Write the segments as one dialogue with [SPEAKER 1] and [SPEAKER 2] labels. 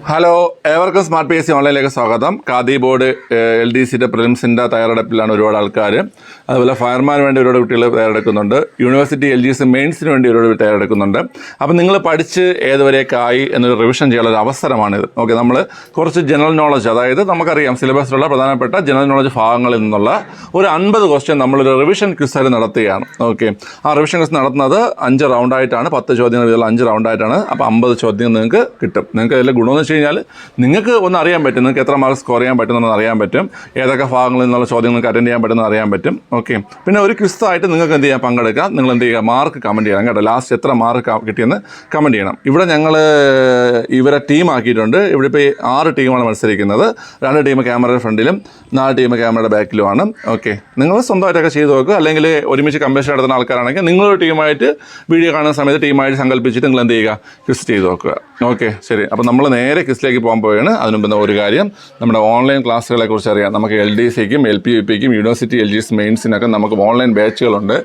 [SPEAKER 1] Hello, ഏവർക്കും smart P S C ഓൺലൈനിലേക്ക് സ്വാഗതം. Khadi board LDCയുടെ പ്രിലിംസിൻ്റെ തയ്യാറെടുപ്പിലാണ് ഒരുപാട് ആൾക്കാർ. അതുപോലെ ഫയർമാന് വേണ്ടി ഒരുപാട് കുട്ടികൾ തയ്യാറെടുക്കുന്നുണ്ട്. യൂണിവേഴ്സിറ്റി LGS മെയിൻസിന് വേണ്ടി ഒരുപാട് തയ്യാറെടുക്കുന്നുണ്ട്. അപ്പം നിങ്ങൾ പഠിച്ച് ഏതുവരെയൊക്കെയായി എന്നൊരു റിവിഷൻ ചെയ്യാനുള്ള ഒരു അവസരമാണിത്. ഓക്കെ, നമ്മൾ കുറച്ച് ജനറൽ നോളജ്, അതായത് നമുക്കറിയാം സിലബസിലുള്ള പ്രധാനപ്പെട്ട ജനറൽ നോളജ് ഭാഗങ്ങളിൽ നിന്നുള്ള ഒരു 50 ക്വസ്റ്റ്യൻ നമ്മളൊരു റിവിഷൻ ക്വിസായിട്ട് നടത്തുകയാണ്. ഓക്കെ, ആ റിവിഷൻ ക്വിസ് നടത്തുന്നത് 5 റൗണ്ടായിട്ടാണ്. 10 ചോദ്യങ്ങൾ വീതമുള്ള 5 റൗണ്ടായിട്ടാണ്. അപ്പോൾ 50 ചോദ്യം നിങ്ങൾക്ക് കിട്ടും. നിങ്ങൾക്ക് അതിൽ ഗുണമെന്ന് വെച്ച് കഴിഞ്ഞാൽ നിങ്ങൾക്ക് ഒന്ന് അറിയാൻ പറ്റും, നിങ്ങൾക്ക് എത്ര മാർക്ക് സ്കോർ ചെയ്യാൻ പറ്റുമെന്ന് അറിയാൻ പറ്റും, ഏതൊക്കെ ഭാഗങ്ങളിൽ നിന്നുള്ള ചോദ്യം നിങ്ങൾക്ക് അറ്റൻഡ് ചെയ്യാൻ പറ്റുമെന്ന് അറിയാൻ പറ്റും. ഓക്കെ, പിന്നെ ഒരു ക്വിസായിട്ട് നിങ്ങൾക്ക് എന്ത് ചെയ്യാം, പങ്കെടുക്കാം. നിങ്ങൾ എന്ത് ചെയ്യുക, മാർക്ക് കമൻറ്റ് ചെയ്യണം കേട്ടോ. ലാസ്റ്റ് എത്ര മാർക്ക് കിട്ടിയെന്ന് കമൻറ്റ് ചെയ്യണം. ഇവിടെ ഞങ്ങൾ ഇവരെ ടീമാക്കിയിട്ടുണ്ട്. ഇവിടെ ഇപ്പോൾ 6 ടീമാണ് മത്സരിക്കുന്നത്. 2 ടീം ക്യാമറയുടെ ഫ്രണ്ടിലും 4 ടീം ക്യാമറയുടെ ബാക്കിലുമാണ്. ഓക്കെ, നിങ്ങൾ സ്വന്തമായിട്ടൊക്കെ ചെയ്ത് നോക്കുക. അല്ലെങ്കിൽ ഒരുമിച്ച് കമ്പീഷൻ നടത്തുന്ന ആൾക്കാരാണെങ്കിൽ നിങ്ങളൊരു ടീമായിട്ട് വീഡിയോ കാണുന്ന സമയത്ത് ടീമായിട്ട് സങ്കല്പിച്ചിട്ട് നിങ്ങൾ എന്ത് ചെയ്യുക, ക്വിസ് ചെയ്ത് നോക്കുക. ഓക്കെ, ശരി. അപ്പോൾ നമ്മൾ നേരെ ക്വിസിലേക്ക് പോകാൻ പോവുകയാണ്. അതിന് മുമ്പ് ഒരു കാര്യം, നമ്മുടെ ഓൺലൈൻ ക്ലാസ്സുകളെ കുറിച്ച് അറിയാം. നമുക്ക് LDCക്കും LP UPക്കും യൂണിവേഴ്സിറ്റി LGS മെയിൻസിനൊക്കെ നമുക്ക് ഓൺലൈൻ ബാച്ചുകളുണ്ട്.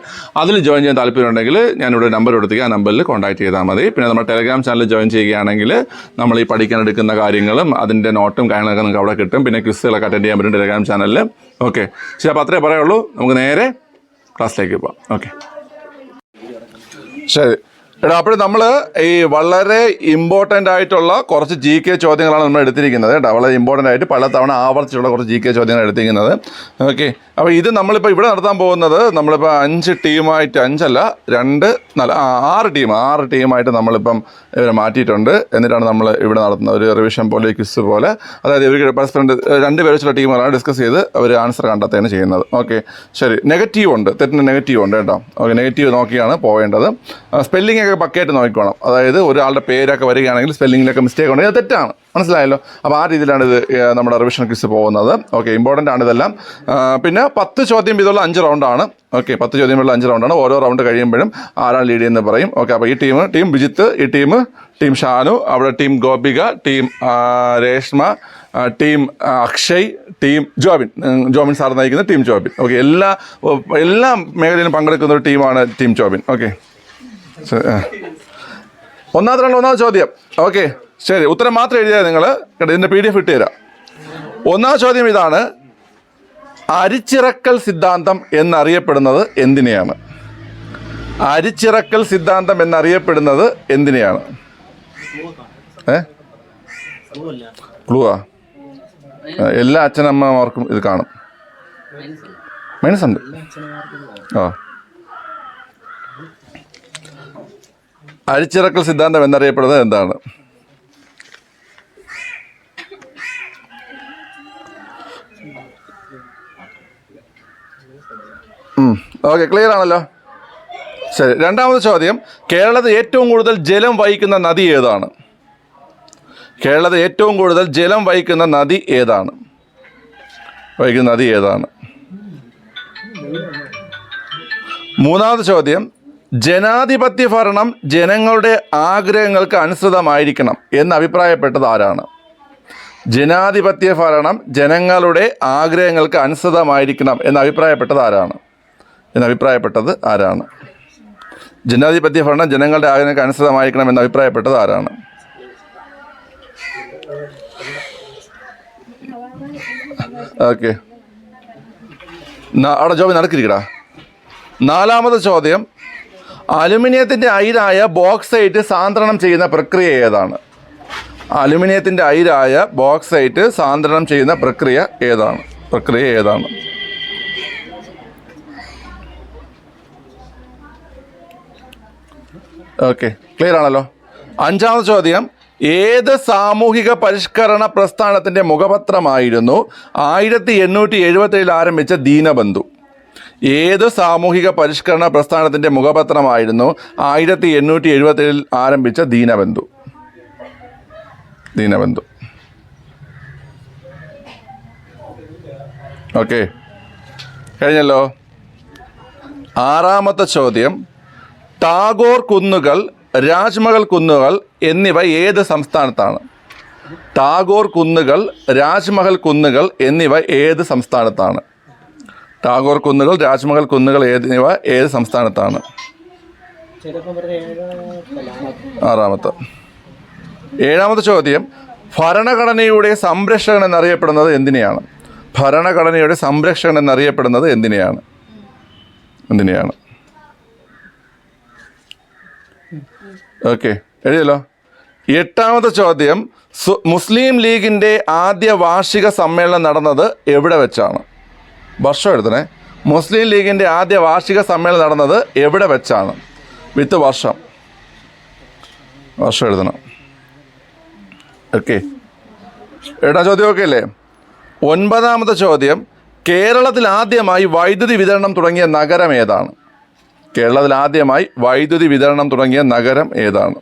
[SPEAKER 1] അതിൽ ജോയിൻ ചെയ്യാൻ താല്പര്യമുണ്ടെങ്കിൽ ഞാനിവിടെ നമ്പർ കൊടുത്തേക്ക്, ആ നമ്പറിൽ കോൺടാക്ട് ചെയ്താൽ മതി. പിന്നെ നമ്മുടെ ടെലഗ്രാം ചാനൽ ജോയിൻ ചെയ്യുകയാണെങ്കിൽ നമ്മൾ ഈ പഠിക്കാൻ എടുക്കുന്ന കാര്യങ്ങളും അതിൻ്റെ നോട്ടും കാര്യങ്ങളൊക്കെ നിങ്ങൾക്ക് അവിടെ കിട്ടും. പിന്നെ ക്വിസുകളൊക്കെ അറ്റൻഡ് ചെയ്യാൻ പറ്റും ടെലഗ്രാം ചാനലിൽ. ഓക്കെ, ശരി. അപ്പോൾ അത്രേ പറയുള്ളൂ. നമുക്ക് നേരെ ക്ലാസ്സിലേക്ക് പോകാം. ഓക്കെ, ശരി. എടാ, അപ്പോൾ നമ്മൾ ഈ വളരെ ഇമ്പോർട്ടൻ്റ് ആയിട്ടുള്ള കുറച്ച് GK ചോദ്യങ്ങളാണ് നമ്മൾ എടുത്തിരിക്കുന്നത് കേട്ടോ. വളരെ ഇമ്പോർട്ടൻ്റ് ആയിട്ട് പല തവണ ആവർത്തിച്ചുള്ള കുറച്ച് GK ചോദ്യങ്ങൾ എടുത്തിരിക്കുന്നത്. ഓക്കെ, അപ്പോൾ ഇത് നമ്മളിപ്പോൾ ഇവിടെ നടത്താൻ പോകുന്നത് നമ്മളിപ്പോൾ 5 ടീമായിട്ട്, 5 അല്ല 2, 4, 6 ടീമായിട്ട് നമ്മളിപ്പം ഇവരെ മാറ്റിയിട്ടുണ്ട്. എന്നിട്ടാണ് നമ്മൾ ഇവിടെ നടത്തുന്നത് ഒരു റിവിഷൻ പോലെ, ക്വിസ് പോലെ. അതായത് ഇവർക്ക് പരസ്പരം 2 പേര് വെച്ചുള്ള ടീമുകളാണ് ഡിസ്കസ് ചെയ്ത് അവർ ആൻസർ കണ്ടെത്തുകയാണ് ചെയ്യുന്നത്. ഓക്കെ, ശരി. നെഗറ്റീവ് ഉണ്ട്, തെറ്റിന് നെഗറ്റീവ് ഉണ്ട് കേട്ടോ. ഓക്കെ, നെഗറ്റീവ് നോക്കിയാണ് പോവേണ്ടത്. സ്പെല്ലിംഗ് ഒക്കെ പക്കയായിട്ട് നോക്കിക്കോണം. അതായത് ഒരാളുടെ പേരൊക്കെ വരികയാണെങ്കിൽ സ്പെല്ലിങ്ങിലൊക്കെ മിസ്റ്റേക്ക് ഉണ്ടെങ്കിൽ അത് തെറ്റാണ്, മനസ്സിലായല്ലോ. അപ്പോൾ ആ രീതിയിലാണ് ഇത് നമ്മുടെ റിവിഷൻ ക്വിസ് പോകുന്നത്. ഓക്കെ, ഇമ്പോർട്ടൻ്റ് ആണ് ഇതെല്ലാം. പിന്നെ 10 ചോദ്യം വീതമുള്ള 5 റൗണ്ടാണ്. ഓക്കെ, 10 ചോദ്യം വീതമുള്ള 5 റൗണ്ടാണ്. ഓരോ റൗണ്ട് കഴിയുമ്പോഴും ആരാണ് ലീഡ് ചെയ്യുന്നത് പറയും. ഓക്കെ, അപ്പോൾ ഈ ടീം ബിജിത്ത്, ഈ ടീം ഷാനു, അവിടെ team Gopika, team Reshma, team Akshay, team Jobin sir നയിക്കുന്ന ടീം ജോബിൻ. ഓക്കെ, എല്ലാ മേഖലയിലും പങ്കെടുക്കുന്ന ഒരു ടീമാണ് ടീം ജോബിൻ. ഓക്കെ, ഒന്നാമത്തെ ചോദ്യം. ഓക്കെ, ശരി. ഉത്തരം മാത്രം എഴുതിയാൽ നിങ്ങൾ കേട്ടോ. ഇതിൻ്റെ PDF ഇട്ട് തരാം. ഒന്നാമത്തെ ചോദ്യം ഇതാണ്: അരിച്ചിറക്കൽ സിദ്ധാന്തം എന്നറിയപ്പെടുന്നത് എന്തിനെയാണ്? അരിച്ചിറക്കൽ സിദ്ധാന്തം എന്നറിയപ്പെടുന്നത് എന്തിനെയാണ്? ക്ലൂവാ? എല്ലാ അച്ഛനമ്മമാർക്കും ഇത് കാണും. മൈനസ് ഉണ്ട്. അരിച്ചിറക്കൽ സിദ്ധാന്തം എന്നറിയപ്പെടുന്നത് എന്താണ്? ഓക്കെ, ക്ലിയർ ആണല്ലോ. ശരി. രണ്ടാമത്തെ ചോദ്യം: കേരളത്തിൽ ഏറ്റവും കൂടുതൽ ജലം വഹിക്കുന്ന നദി ഏതാണ്? കേരളത്തിൽ ഏറ്റവും കൂടുതൽ ജലം വഹിക്കുന്ന നദി ഏതാണ്? മൂന്നാമത്തെ ചോദ്യം: ജനാധിപത്യ ഭരണം ജനങ്ങളുടെ ആഗ്രഹങ്ങൾക്ക് അനുസൃതമായിരിക്കണം എന്ന് അഭിപ്രായപ്പെട്ടത് ആരാണ്? ജനാധിപത്യ ഭരണം ജനങ്ങളുടെ ആഗ്രഹങ്ങൾക്ക് അനുസൃതമായിരിക്കണം എന്ന് അഭിപ്രായപ്പെട്ടത് ആരാണ്? ജനാധിപത്യ ഭരണം ജനങ്ങളുടെ ആഗ്രഹങ്ങൾക്ക് അനുസൃതമായിരിക്കണം എന്ന് അഭിപ്രായപ്പെട്ടത് ആരാണ്? ഓക്കെ, അവിടെ ജോബി നടക്കിരിക്കടാ. നാലാമത്തെ ചോദ്യം: അലുമിനിയത്തിൻ്റെ അയിരായ ബോക്സൈറ്റ് സാന്ദ്രണം ചെയ്യുന്ന പ്രക്രിയ ഏതാണ്? അലുമിനിയത്തിൻ്റെ അയിരായ ബോക്സൈറ്റ് സാന്ദ്രണം ചെയ്യുന്ന പ്രക്രിയ ഏതാണ്? ഓക്കെ, ക്ലിയർ ആണല്ലോ. അഞ്ചാമത്തെ ചോദ്യം: ഏത് സാമൂഹിക പരിഷ്കരണ പ്രസ്ഥാനത്തിൻ്റെ മുഖപത്രമായിരുന്നു 1877 ആരംഭിച്ച ദീനബന്ധു? ഏത് സാമൂഹിക പരിഷ്കരണ പ്രസ്ഥാനത്തിൻ്റെ മുഖപത്രമായിരുന്നു 1877 ആരംഭിച്ച ദീനബന്ധു? ഓക്കെ, കഴിഞ്ഞല്ലോ. ആറാമത്തെ ചോദ്യം: ടാഗോർ കുന്നുകൾ, രാജ്മഹൽ കുന്നുകൾ എന്നിവ ഏത് സംസ്ഥാനത്താണ്? ടാഗോർ കുന്നുകൾ, രാജ്മഹൽ കുന്നുകൾ എന്നിവ ഏത് സംസ്ഥാനത്താണ്? ടാഗോർ കുന്നുകൾ, രാജ്മഹൽ കുന്നുകൾ എന്നിവ ഏത് സംസ്ഥാനത്താണ്? ആറാമത്തെ. ഏഴാമത്തെ ചോദ്യം, ഭരണഘടനയുടെ സംരക്ഷകൻ എന്നറിയപ്പെടുന്നത് എന്തിനെയാണ്? ഭരണഘടനയുടെ സംരക്ഷകൻ എന്നറിയപ്പെടുന്നത് എന്തിനെയാണ്? ഓക്കെ, എഴുതിയല്ലോ. എട്ടാമത്തെ ചോദ്യം, മുസ്ലിം ലീഗിൻ്റെ ആദ്യ വാർഷിക സമ്മേളനം നടന്നത് എവിടെ വെച്ചാണ്? വർഷം എഴുതണേ. മുസ്ലിം ലീഗിൻ്റെ ആദ്യ വാർഷിക സമ്മേളനം നടന്നത് എവിടെ വെച്ചാണ്? വിത്ത് വർഷം എഴുതണം. ഓക്കെ, എട്ടാം ചോദ്യം ഓക്കെ അല്ലേ? ഒൻപതാമത്തെ ചോദ്യം, കേരളത്തിൽ ആദ്യമായി വൈദ്യുതി വിതരണം തുടങ്ങിയ നഗരം ഏതാണ്? കേരളത്തിൽ ആദ്യമായി വൈദ്യുതി വിതരണം തുടങ്ങിയ നഗരം ഏതാണ്?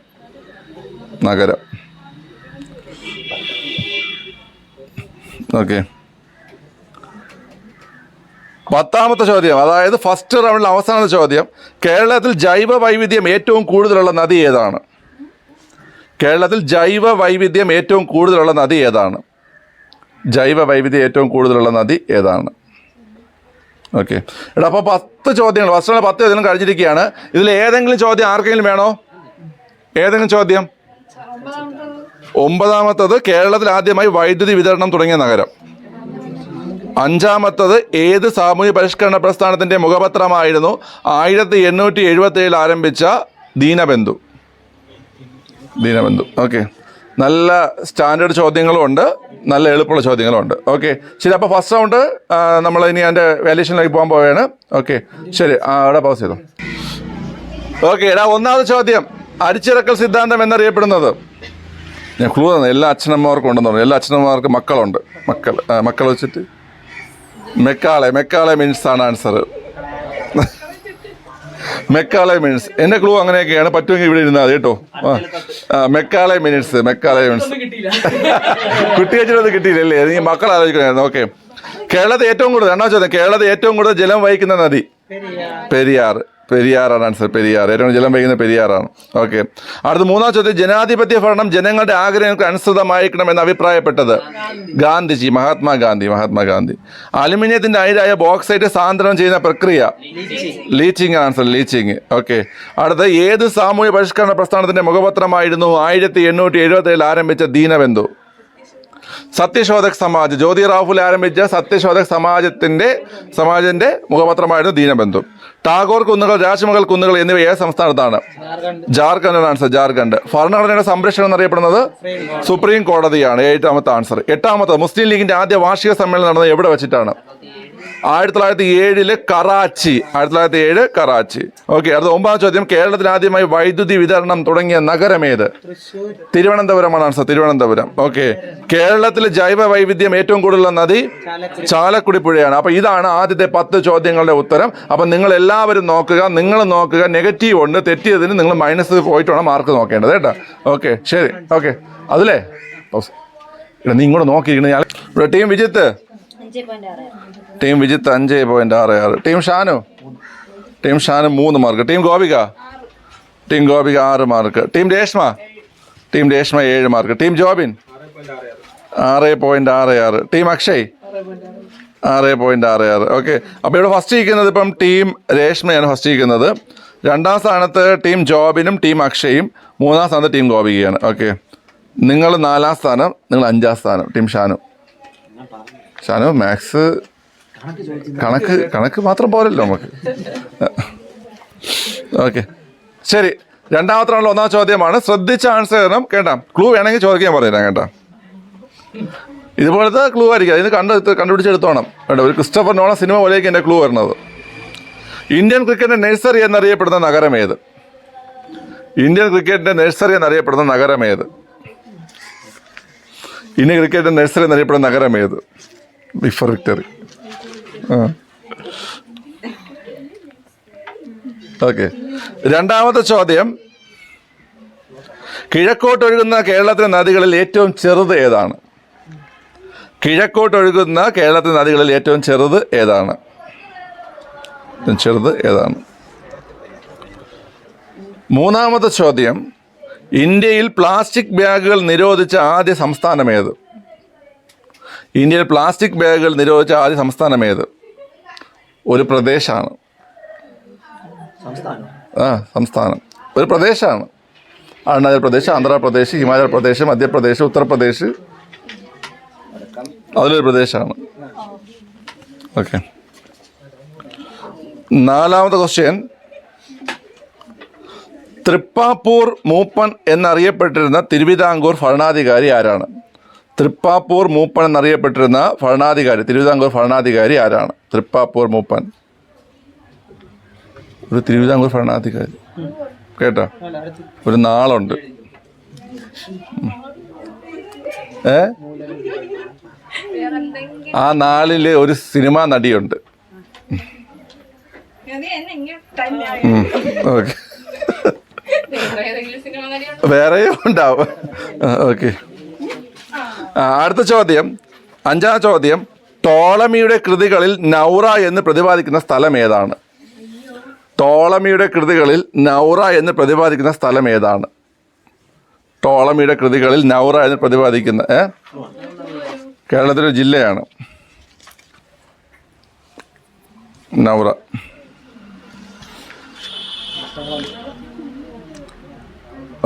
[SPEAKER 1] ഓക്കെ. പത്താമത്തെ ചോദ്യം, അതായത് ഫസ്റ്റ് റൗണ്ടിൽ അവസാനത്തെ ചോദ്യം, കേരളത്തിൽ ജൈവ വൈവിധ്യം ഏറ്റവും കൂടുതലുള്ള നദി ഏതാണ്? കേരളത്തിൽ ജൈവ വൈവിധ്യം ഏറ്റവും കൂടുതലുള്ള നദി ഏതാണ്? ഓക്കെ എടാ, അപ്പോൾ 10 ചോദ്യങ്ങൾ, ഫസ്റ്റ് 10 ചോദ്യങ്ങൾ കഴിഞ്ഞിരിക്കുകയാണ്. ഇതിൽ ഏതെങ്കിലും ചോദ്യം ആർക്കെങ്കിലും വേണോ? ഏതെങ്കിലും ചോദ്യം? ഒമ്പതാമത്തത്, കേരളത്തിൽ ആദ്യമായി വൈദ്യുതി വിതരണം തുടങ്ങിയ നഗരം. അഞ്ചാമത്തത്, ഏത് സാമൂഹ്യ പരിഷ്കരണ പ്രസ്ഥാനത്തിൻ്റെ മുഖപത്രമായിരുന്നു 1877 ആരംഭിച്ച ദീനബന്ധു? ഓക്കെ, നല്ല സ്റ്റാൻഡേർഡ് ചോദ്യങ്ങളും ഉണ്ട്, നല്ല എളുപ്പമുള്ള ചോദ്യങ്ങളും ഉണ്ട്. ഓക്കെ ശരി, അപ്പോൾ ഫസ്റ്റ് റൗണ്ട് നമ്മൾ ഇനി അതിൻ്റെ വാല്യൂഷനിലേക്ക് പോകാൻ പോവുകയാണ്. ഓക്കെ ശരി, അവിടെ പൗസ് ചെയ്തോ. ഓക്കെ എടാ, ഒന്നാമത് ചോദ്യം, അരിച്ചിറക്കൽ സിദ്ധാന്തം എന്നറിയപ്പെടുന്നത്? ഞാൻ ക്ലൂ തന്നെ, എല്ലാ അച്ഛനമ്മമാർക്കും ഉണ്ടെന്ന് പറഞ്ഞു. എല്ലാ അച്ഛനമ്മമാർക്കും മക്കളുണ്ട്. മക്കൾ വെച്ചിട്ട് മെക്കാളെ മീൻസ് ആണ് ആൻസർ. മെക്കാളെ മീൻസ് എൻ്റെ ക്ലൂ അങ്ങനെയൊക്കെയാണ്. പറ്റുമെങ്കിൽ ഇവിടെ ഇരുന്നാൽ മതി കേട്ടോ. മെക്കാളെ മീൻസ് കുട്ടി വെച്ചിട്ടൊന്നും കിട്ടിയില്ലല്ലേ? നീ മക്കൾ ആലോചിക്കണമായിരുന്നു. ഓക്കെ, കേരളത്തിൽ ഏറ്റവും കൂടുതൽ, രണ്ടാം ചോദ്യം, കേരളത്തിൽ ഏറ്റവും കൂടുതൽ ജലം വഹിക്കുന്ന നദി? പെരിയാറാണ് ആൻസർ. ഏറ്റവും ജലം വഹിക്കുന്ന പെരിയാറാണ്. ഓക്കെ, അടുത്ത മൂന്നാം ചോദ്യം, ജനാധിപത്യ ഭരണം ജനങ്ങളുടെ ആഗ്രഹങ്ങൾക്ക് അനുസൃതമായിരിക്കണമെന്ന് അഭിപ്രായപ്പെട്ടത്? ഗാന്ധിജി, മഹാത്മാഗാന്ധി. അലുമിനിയത്തിന്റെ അയിരായ ബോക്സൈറ്റ് സാന്ദ്രണം ചെയ്യുന്ന പ്രക്രിയ? Leaching answer, leaching. ഓക്കെ, അടുത്ത, ഏത് സാമൂഹ്യ പരിഷ്കരണ പ്രസ്ഥാനത്തിന്റെ മുഖപത്രമായിരുന്നു 1877 ആരംഭിച്ച ദീനബന്ധു? സത്യശോധക് സമാജ്. ജ്യോതിറാവു ഫുലെ ആരംഭിച്ച സത്യശോധക് സമാജിന്റെ മുഖപത്രമായിരുന്നു ദീനബന്ധു. ടാഗോർ കുന്നുകൾ, രാജ്മഹൽ കുന്നുകൾ എന്നിവ ഏത് സംസ്ഥാനത്താണ്? ജാർഖണ്ഡ് ആൻസർ, ജാർഖണ്ഡ്. ഭരണഘടനയുടെ സംരക്ഷണം എന്നറിയപ്പെടുന്നത്? സുപ്രീം കോടതിയാണ്. 7ാമത്തെ ആൻസർ. 8ാമത്തെ, മുസ്ലിം ലീഗിന്റെ ആദ്യ വാർഷിക സമ്മേളനം നടന്നത് എവിടെ വെച്ചിട്ടാണ്? 1907 കറാച്ചി. ഓക്കെ, അടുത്ത 9ാം ചോദ്യം, കേരളത്തിൽ ആദ്യമായി വൈദ്യുതി വിതരണം തുടങ്ങിയ നഗരമേത്? തിരുവനന്തപുരമാണ് ആൻസർ, തിരുവനന്തപുരം. ഓക്കെ, കേരളത്തിൽ ജൈവ വൈവിധ്യം ഏറ്റവും കൂടുതലുള്ള നദി? ചാലക്കുടി പുഴയാണ്. അപ്പോൾ ഇതാണ് ആദ്യത്തെ 10 ചോദ്യങ്ങളുടെ ഉത്തരം. അപ്പം നിങ്ങൾ എല്ലാവരും നോക്കുക. നെഗറ്റീവ് ഉണ്ട്, തെറ്റിയതിന് നിങ്ങൾ മൈനസ് പോയിട്ട് വേണം മാർക്ക് നോക്കേണ്ടത് കേട്ടോ. ഓക്കെ ശരി. ഓക്കെ, അതിലേ നീ ഇങ്ങോട്ട് നോക്കിയിരിക്കുന്നത്. ഇവിടെ team Vijith 5.66. Team Shanu 3 mark. Team Gopika 6 mark. Team Reshma 7 mark. Team Jobin 6.66. Team Akshay 6.66. Okay, അപ്പോൾ ഇവിടെ ഫസ്റ്റ് ഇരിക്കുന്നത് ഇപ്പം ടീം രേഷ്മയാണ് ഫസ്റ്റ് ഇരിക്കുന്നത്. 2ാം സ്ഥാനത്ത് ടീം ജോബിനും ടീം അക്ഷയും. 3ാം സ്ഥാനത്ത് ടീം ഗോപികയാണ്. ഓക്കെ, നിങ്ങൾ 4ാം സ്ഥാനം, നിങ്ങൾ 5ാം സ്ഥാനം. ടീം ഷാനു മാത്സ് കണക്ക് മാത്രം പോരല്ലോ നമുക്ക്. ഓക്കെ ശരി, 2ാമത്തെ റൗണ്ടിൽ 1ാം ചോദ്യമാണ്. ശ്രദ്ധിച്ച ആൻസർ ചെയ്യണം കേട്ടാ. ക്ലൂ വേണമെങ്കിൽ ചോദിക്കാൻ പറഞ്ഞുതരാം കേട്ടാ. ഇതുപോലത്തെ ക്ലൂ ആയിരിക്കും, അതിന് കണ്ടുപിടിച്ചെടുത്തോണം കേട്ടോ. ഒരു ക്രിസ്റ്റഫർ നോളൻ സിനിമ പോലെയൊക്കെ എൻ്റെ ക്ലൂ വരുന്നത്. ഇന്ത്യൻ ക്രിക്കറ്റിൻ്റെ നഴ്സറി എന്നറിയപ്പെടുന്ന നഗരമേത്? Before victory. ഓക്കെ, 2ാമത്തെ ചോദ്യം, കിഴക്കോട്ടൊഴുകുന്ന കേരളത്തിലെ നദികളിൽ ഏറ്റവും ചെറുത് ഏതാണ്? മൂന്നാമത്തെ ചോദ്യം, ഇന്ത്യയിൽ പ്ലാസ്റ്റിക് ബാഗുകൾ നിരോധിച്ച ആദ്യ സംസ്ഥാനം ഏത്? ഒരു പ്രദേശമാണ്. സംസ്ഥാനം ഒരു പ്രദേശമാണ്. അരുണാചൽ പ്രദേശ്, ആന്ധ്രാപ്രദേശ്, ഹിമാചൽ പ്രദേശ്, മധ്യപ്രദേശ്, ഉത്തർപ്രദേശ്, അതിലൊരു പ്രദേശമാണ്. ഓക്കെ. 4ാമത്തെ ക്വസ്റ്റ്യൻ, തൃപ്പാപ്പൂർ മൂപ്പൻ എന്നറിയപ്പെട്ടിരുന്ന തിരുവിതാംകൂർ ഭരണാധികാരി ആരാണ്? തൃപ്പാപ്പൂർ മൂപ്പൻ എന്നറിയപ്പെട്ടിരുന്ന ഭരണാധികാരി, തിരുവിതാംകൂർ ഭരണാധികാരി ആരാണ്? തൃപ്പാപ്പൂർ മൂപ്പൻ, ഒരു തിരുവിതാംകൂർ ഭരണാധികാരി കേട്ടോ, ഒരു നാളുണ്ട്. ആ നാളില് ഒരു സിനിമാ നടിയുണ്ട്. ഓക്കെ, വേറെയും ഉണ്ടാവും. ഓക്കെ. അടുത്ത ചോദ്യം, 5ാം ചോദ്യം, ടോളമിയുടെ കൃതികളിൽ നൗറ എന്ന് പ്രതിപാദിക്കുന്ന സ്ഥലം ഏതാണ്? ടോളമിയുടെ കൃതികളിൽ നൗറ എന്ന് പ്രതിപാദിക്കുന്ന സ്ഥലം ഏതാണ്? ടോളമിയുടെ കൃതികളിൽ നൗറ എന്ന് പ്രതിപാദിക്കുന്ന കേരളത്തിലെ ജില്ലയാണ് നൗറ.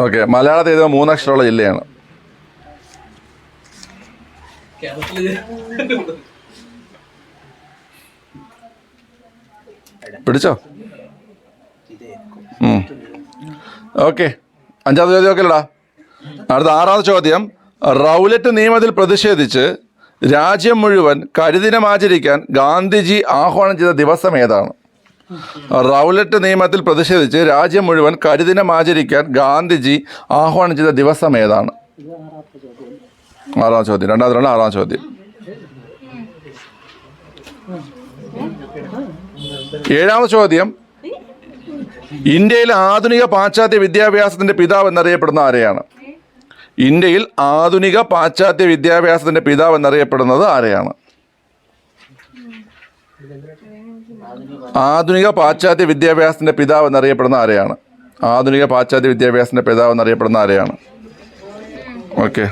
[SPEAKER 1] ഓക്കെ. മലയാളത്തിൽ എഴുതുന്ന 3 അക്ഷരമുള്ള ജില്ലയാണ്. പിടിച്ചോ? ഓക്കെ. 5ാമത്തെ ചോദ്യം ഒക്കെ അല്ലടാ. അടുത്ത 6ാമത്തെ ചോദ്യം, റൗലറ്റ് നിയമത്തിൽ പ്രതിഷേധിച്ച് രാജ്യം മുഴുവൻ കരിദിനം ആചരിക്കാൻ ഗാന്ധിജി ആഹ്വാനം ചെയ്ത ദിവസം ഏതാണ്? റൗലറ്റ് നിയമത്തിൽ പ്രതിഷേധിച്ച് രാജ്യം മുഴുവൻ കരിദിനം ആചരിക്കാൻ ഗാന്ധിജി ആഹ്വാനം ചെയ്ത ദിവസം ഏതാണ്? 6ാം ചോദ്യം. 6ാം ചോദ്യം. 7ാമത്തെ ചോദ്യം, ഇന്ത്യയിലെ ആധുനിക പാശ്ചാത്യ വിദ്യാഭ്യാസത്തിന്റെ പിതാവ് എന്നറിയപ്പെടുന്ന ആരെയാണ്? ഇന്ത്യയിൽ ആധുനിക പാശ്ചാത്യ വിദ്യാഭ്യാസത്തിന്റെ പിതാവ് എന്നറിയപ്പെടുന്നത് ആരെയാണ്? ആധുനിക പാശ്ചാത്യ വിദ്യാഭ്യാസത്തിന്റെ പിതാവ് എന്നറിയപ്പെടുന്ന ആരെയാണ്? ആധുനിക പാശ്ചാത്യ വിദ്യാഭ്യാസത്തിന്റെ പിതാവ് എന്നറിയപ്പെടുന്ന ആരെയാണ്? ഓക്കെ.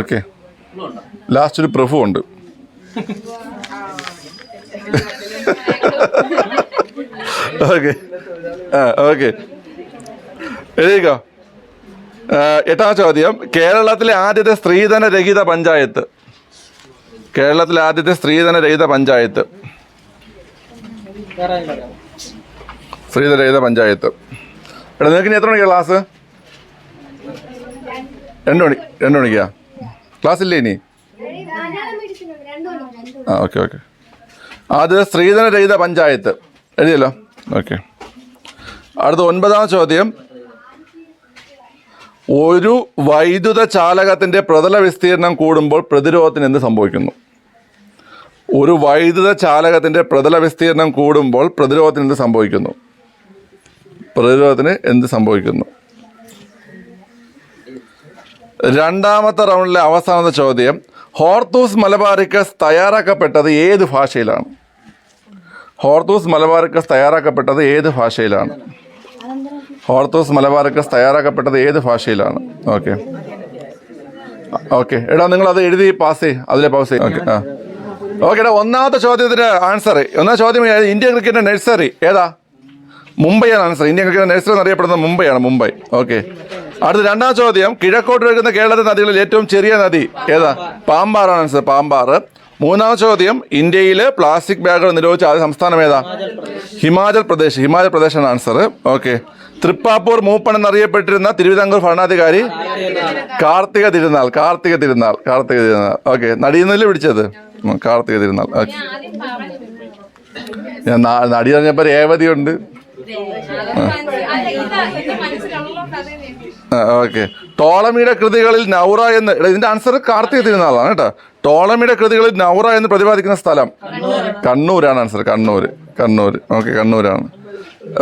[SPEAKER 1] ഓക്കെ. ലാസ്റ്റ് ഒരു പ്രഭു ഉണ്ട്. ഓക്കെ. ഓക്കെ, എഴുതിക്കോ. 8ാം ചോദ്യം, കേരളത്തിലെ ആദ്യത്തെ സ്ത്രീധന രഹിത പഞ്ചായത്ത്. കേരളത്തിലെ ആദ്യത്തെ സ്ത്രീധന രഹിത പഞ്ചായത്ത്. സ്ത്രീധന രഹിത പഞ്ചായത്ത്. എടാ, നിനക്ക് ഇനി എത്ര മണിക്കാണ് ക്ലാസ്? 2 മണിക്കാ ക്ലാസ് ഇല്ലേ ഇനി? ഓക്കെ. ഓക്കെ. അത് സ്ത്രീധന രഹിത പഞ്ചായത്ത് എഴുതിയല്ലോ. ഓക്കെ. അടുത്ത 9ാം ചോദ്യം, ഒരു വൈദ്യുത ചാലകത്തിന്റെ പ്രതല വിസ്തീർണം കൂടുമ്പോൾ പ്രതിരോധത്തിന് എന്ത് സംഭവിക്കുന്നു? ഒരു വൈദ്യുത ചാലകത്തിന്റെ പ്രതല വിസ്തീർണം കൂടുമ്പോൾ പ്രതിരോധത്തിന് എന്ത് സംഭവിക്കുന്നു? പ്രതിരോധത്തിന് എന്ത് സംഭവിക്കുന്നു? 2ാമത്തെ റൗണ്ടിലെ അവസാനത്തെ ചോദ്യം, ഹോർത്തൂസ് മലബാറിക്കസ് തയ്യാറാക്കപ്പെട്ടത് ഏത് ഭാഷയിലാണ്? ഹോർത്തൂസ് മലബാറിക്കസ് തയ്യാറാക്കപ്പെട്ടത് ഏത് ഭാഷയിലാണ്? ഹോർത്തൂസ് മലബാറിക്കസ് തയ്യാറാക്കപ്പെട്ടത് ഏത് ഭാഷയിലാണ്? ഓക്കെ. ഓക്കെ. എടാ, നിങ്ങൾ അത് എഴുതി പാസ് ചെയ്യ്, അതിലെ പാസ് ചെയ്യും. ഓക്കെ. ഓക്കെ. എടാ, 1ാമത്തെ ചോദ്യത്തിന് ആൻസർ, 1ാം ചോദ്യം, ഇന്ത്യൻ ക്രിക്കറ്റ് നഴ്സറി ഏതാ? മുംബൈയാണ് ആൻസർ. ഇന്ത്യൻ ക്രിക്കറ്റ് നഴ്സറി എന്നറിയപ്പെടുന്നത് മുംബൈയാണ്, മുംബൈ. ഓക്കെ. അടുത്ത 2ാം ചോദ്യം, കിഴക്കോട്ട് ഒഴുകുന്ന കേരളത്തിലെ നദികളിൽ ഏറ്റവും ചെറിയ നദി ഏതാ? പാമ്പാറാണ് ആൻസർ, പാമ്പാറ്. 3ാം ചോദ്യം, ഇന്ത്യയിൽ പ്ലാസ്റ്റിക് ബാഗുകൾ നിരോധിച്ച ആദ്യ സംസ്ഥാനം ഏതാ? ഹിമാചൽ പ്രദേശ്. ഹിമാചൽ പ്രദേശാണ് ആൻസർ. ഓക്കെ. തൃപ്പാപ്പൂർ മൂപ്പൻ എന്നറിയപ്പെട്ടിരുന്ന തിരുവിതാംകൂർ ഭരണാധികാരി? കാർത്തിക തിരുനാൾ. കാർത്തിക തിരുനാൾ. കാർത്തിക തിരുനാൾ. ഓക്കെ. നടിയെന്നല്ലേ പിടിച്ചത്? കാർത്തിക തിരുനാൾ. ഓക്കെ. ഞാൻ നടി പറഞ്ഞപ്പോൾ രേവതി ഉണ്ട്. ഓക്കെ. ടോളമിയുടെ കൃതികളിൽ നൗറ എന്ന്, ഇതിന്റെ ആൻസർ കാർത്തിക തിരുനാളാണ് കേട്ടോ. ടോളമിയുടെ കൃതികളിൽ നൗറ എന്ന് പ്രതിപാദിക്കുന്ന സ്ഥലം കണ്ണൂരാണ് ആൻസർ. കണ്ണൂർ. ഓക്കെ, കണ്ണൂരാണ്.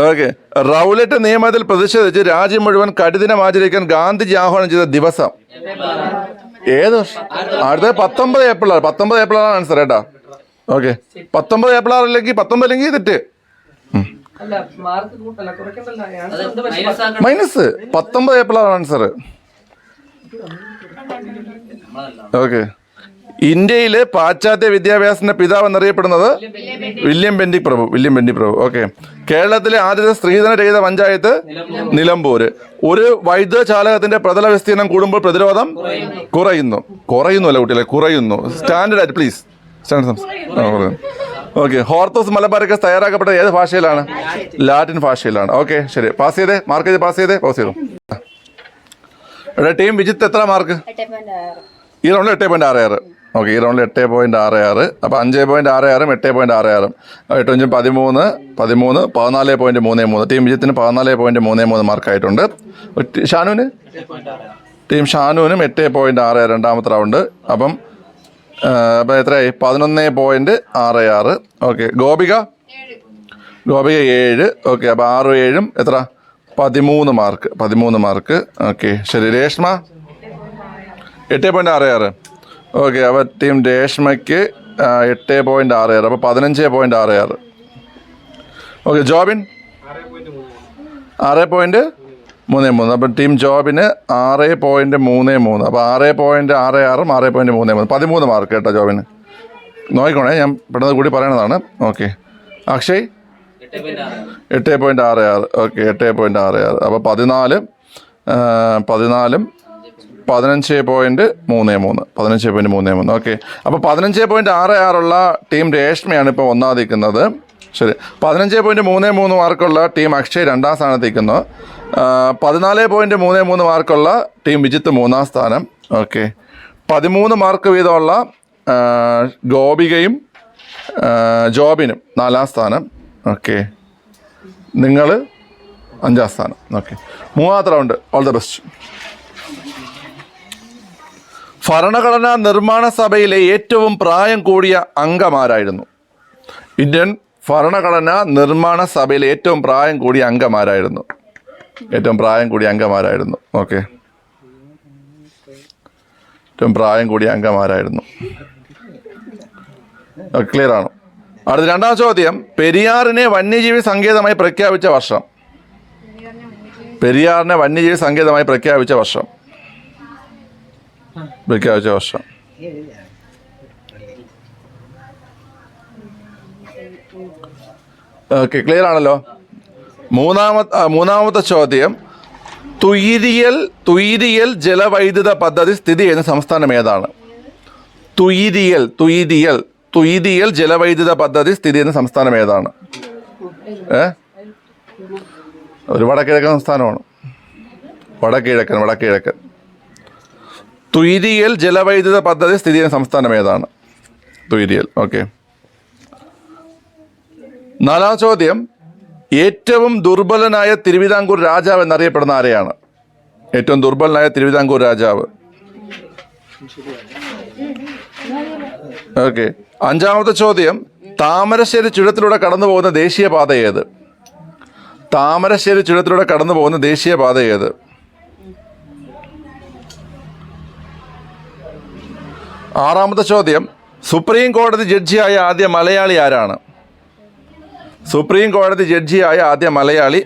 [SPEAKER 1] ഓക്കെ. റൗലറ്റ് നിയമത്തിൽ പ്രതിഷേധിച്ച് രാജ്യം മുഴുവൻ കരിദിനം ആചരിക്കാൻ ഗാന്ധിജി ആഹ്വാനം ചെയ്ത ദിവസം ഏത് വർഷം? അടുത്ത 19 ഏപ്രിലാണ്. 19 ഏപ്രിലാണ് ആൻസർ കേട്ടോ. ഓക്കെ. 19 ഏപ്രിൽ അല്ലെങ്കിൽ 19 അല്ലെങ്കിൽ തെറ്റ്. മൈനസ് 19 ഏപ്രിലാണ് ആൻസർ. ഓക്കെ. ഇന്ത്യയിലെ പാശ്ചാത്യ വിദ്യാഭ്യാസത്തിന്റെ പിതാവ് എന്നറിയപ്പെടുന്നത് വില്യം ബെന്റിക് പ്രഭു. ഓക്കെ. കേരളത്തിലെ ആദ്യത്തെ സ്ത്രീധന രഹിത പഞ്ചായത്ത് നിലമ്പൂര്. ഒരു വൈദ്യുത ചാലകത്തിന്റെ പ്രതല വിസ്തീർണം കൂടുമ്പോൾ പ്രതിരോധം കുറയുന്നു അല്ല കുട്ടികളെ, കുറയുന്നു. സ്റ്റാൻഡേർഡ് ആയിട്ട് പ്ലീസ്. ഓക്കെ. ഹോർത്തൂസ് മലബാറിക്കസ് തയ്യാറാക്കപ്പെട്ട ഏത് ഭാഷയിലാണ്? ലാറ്റിൻ ഭാഷയിലാണ്. ഓക്കെ, ശരി. പാസ് ചെയ്തേ, മാർക്ക് ചെയ്ത് പാസ് ചെയ്തു. ടീം വിജിത്ത് എത്ര മാർക്ക്? ഈ റൗണ്ടിൽ 8.66. ഓക്കെ, ഈ റൗണ്ടിൽ 8.66. അപ്പോൾ 5.66 8.66 8 13 14.33. ടീം വിജിത്തിന് 14.33 മാർക്കായിട്ടുണ്ട്. ടീം ഷാനുവിനും 8.6 രണ്ടാമത്തെ റൗണ്ട്. അപ്പം എത്രയായി? 11.66. ഓക്കെ. ഗോപിക 7. ഓക്കെ, അപ്പോൾ 6 7 എത്ര? 13 മാർക്ക്. ഓക്കെ, ശരി. രേഷ്മ 8.66. ഓക്കെ, അപ്പോൾ ടീം രേഷ്മയ്ക്ക് 8.66. അപ്പോൾ 15.66. ഓക്കെ. ജോബിൻ 6.33. അപ്പം ടീം ജോബിന് 6.33. അപ്പോൾ 6.66 6.33 13 മാർക്ക് കേട്ടോ ജോബിന്. നോക്കിക്കോണേ, ഞാൻ പെട്ടെന്ന് കൂടി പറയണതാണ്. ഓക്കെ. അക്ഷയ് 8.66. ഓക്കെ, 8.66. അപ്പോൾ 14 15.33. ഓക്കെ. അപ്പോൾ 15.66 ടീം രേഷ്മയാണ് ഇപ്പോൾ ഒന്നാമത് നിൽക്കുന്നത്. ശരി. 15.33 മാർക്കുള്ള ടീം അക്ഷയ് രണ്ടാം സ്ഥാനത്ത് നിൽക്കുന്നു. 14.33 മാർക്കുള്ള ടീം വിജിത്ത് മൂന്നാം സ്ഥാനം. ഓക്കെ. 13 മാർക്ക് വീതമുള്ള ഗോപികയും ജോബിനും 4ാം സ്ഥാനം. ഓക്കെ. നിങ്ങൾ 5ാം സ്ഥാനം. ഓക്കെ. 3ാമത്തെ റൗണ്ട്. All the best. ഭരണഘടനാ നിർമ്മാണ സഭയിലെ ഏറ്റവും പ്രായം കൂടിയ അംഗമാരായിരുന്നു? ഇന്ത്യൻ ഭരണഘടനാ നിർമ്മാണ സഭയിലെ ഏറ്റവും പ്രായം കൂടിയ അംഗമാരായിരുന്നു? ഓക്കെ. ഏറ്റവും പ്രായം കൂടിയ അംഗമാരായിരുന്നു. ക്ലിയർ ആണോ? അടുത്ത രണ്ടാം ചോദ്യം. പെരിയാറിനെ വന്യജീവി സങ്കേതമായി പ്രഖ്യാപിച്ച വർഷം? ഓക്കെ, ക്ലിയർ ആണല്ലോ. മൂന്നാമത്തെ ചോദ്യം. തുയിരിയൽ ജലവൈദ്യുത പദ്ധതി സ്ഥിതി ചെയ്യുന്ന സംസ്ഥാനം ഏതാണ്? തുയിരിയൽ ജലവൈദ്യുത പദ്ധതി സ്ഥിതി ചെയ്യുന്ന സംസ്ഥാനം ഏതാണ്? ഒരു വടക്കിഴക്കൻ സംസ്ഥാനമാണ്. വടക്കിഴക്കൻ. തുയിരിയൽ ജലവൈദ്യുത പദ്ധതി സ്ഥിതി ചെയ്യുന്ന സംസ്ഥാനം ഏതാണ്? തുയിരിയൽ. ഓക്കെ. 4ാം ചോദ്യം. ഏറ്റവും ദുർബലനായ തിരുവിതാംകൂർ രാജാവ് എന്നറിയപ്പെടുന്ന ആരെയാണ്? ഏറ്റവും ദുർബലനായ തിരുവിതാംകൂർ രാജാവ്. ഓക്കെ. 5ാമത്തെ ചോദ്യം. താമരശ്ശേരി ചുരത്തിലൂടെ കടന്നു പോകുന്ന ദേശീയപാത ഏത്? 6ാമത്തെ ചോദ്യം. സുപ്രീം കോടതി ജഡ്ജിയായ ആദ്യ മലയാളി ആരാണ്? സുപ്രീം കോടതി ജഡ്ജിയായ ആദ്യ മലയാളി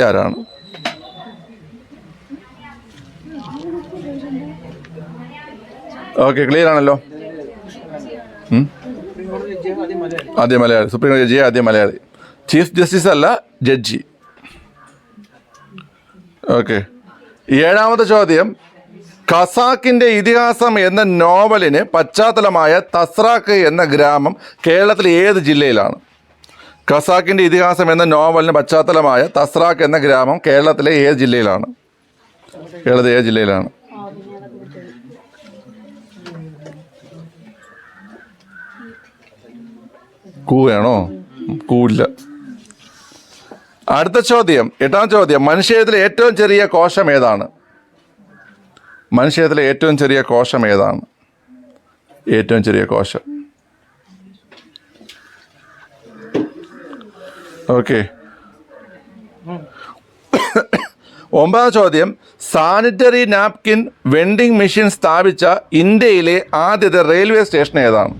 [SPEAKER 1] ആരാണ്? ഓക്കെ, ക്ലിയർ ആണല്ലോ. ആദ്യ മലയാളി. സുപ്രീം കോടതി ജഡ്ജിയായ ആദ്യ മലയാളി. ചീഫ് ജസ്റ്റിസ് അല്ല, ജഡ്ജി. ഓക്കെ. 7ാമത്തെ ചോദ്യം. ഖസാക്കിന്റെ ഇതിഹാസം എന്ന നോവലിന് പശ്ചാത്തലമായ തസ്രാക്ക് എന്ന ഗ്രാമം കേരളത്തിലെ ഏത് ജില്ലയിലാണ്? ഖസാക്കിന്റെ ഇതിഹാസം എന്ന നോവലിന് പശ്ചാത്തലമായ തസ്രാക്ക് എന്ന ഗ്രാമം കേരളത്തിലെ ഏത് ജില്ലയിലാണ്? കൂവേണോ? കൂല്ല. അടുത്ത ചോദ്യം. 8ാം ചോദ്യം. മനുഷ്യത്തിലെ ഏറ്റവും ചെറിയ കോശം ഏതാണ്? ഓക്കെ. 9ാം ചോദ്യം. സാനിറ്ററി നാപ്കിൻ വെൻഡിങ് മെഷീൻ സ്ഥാപിച്ച ഇന്ത്യയിലെ ആദ്യത്തെ റെയിൽവേ സ്റ്റേഷൻ ഏതാണ്?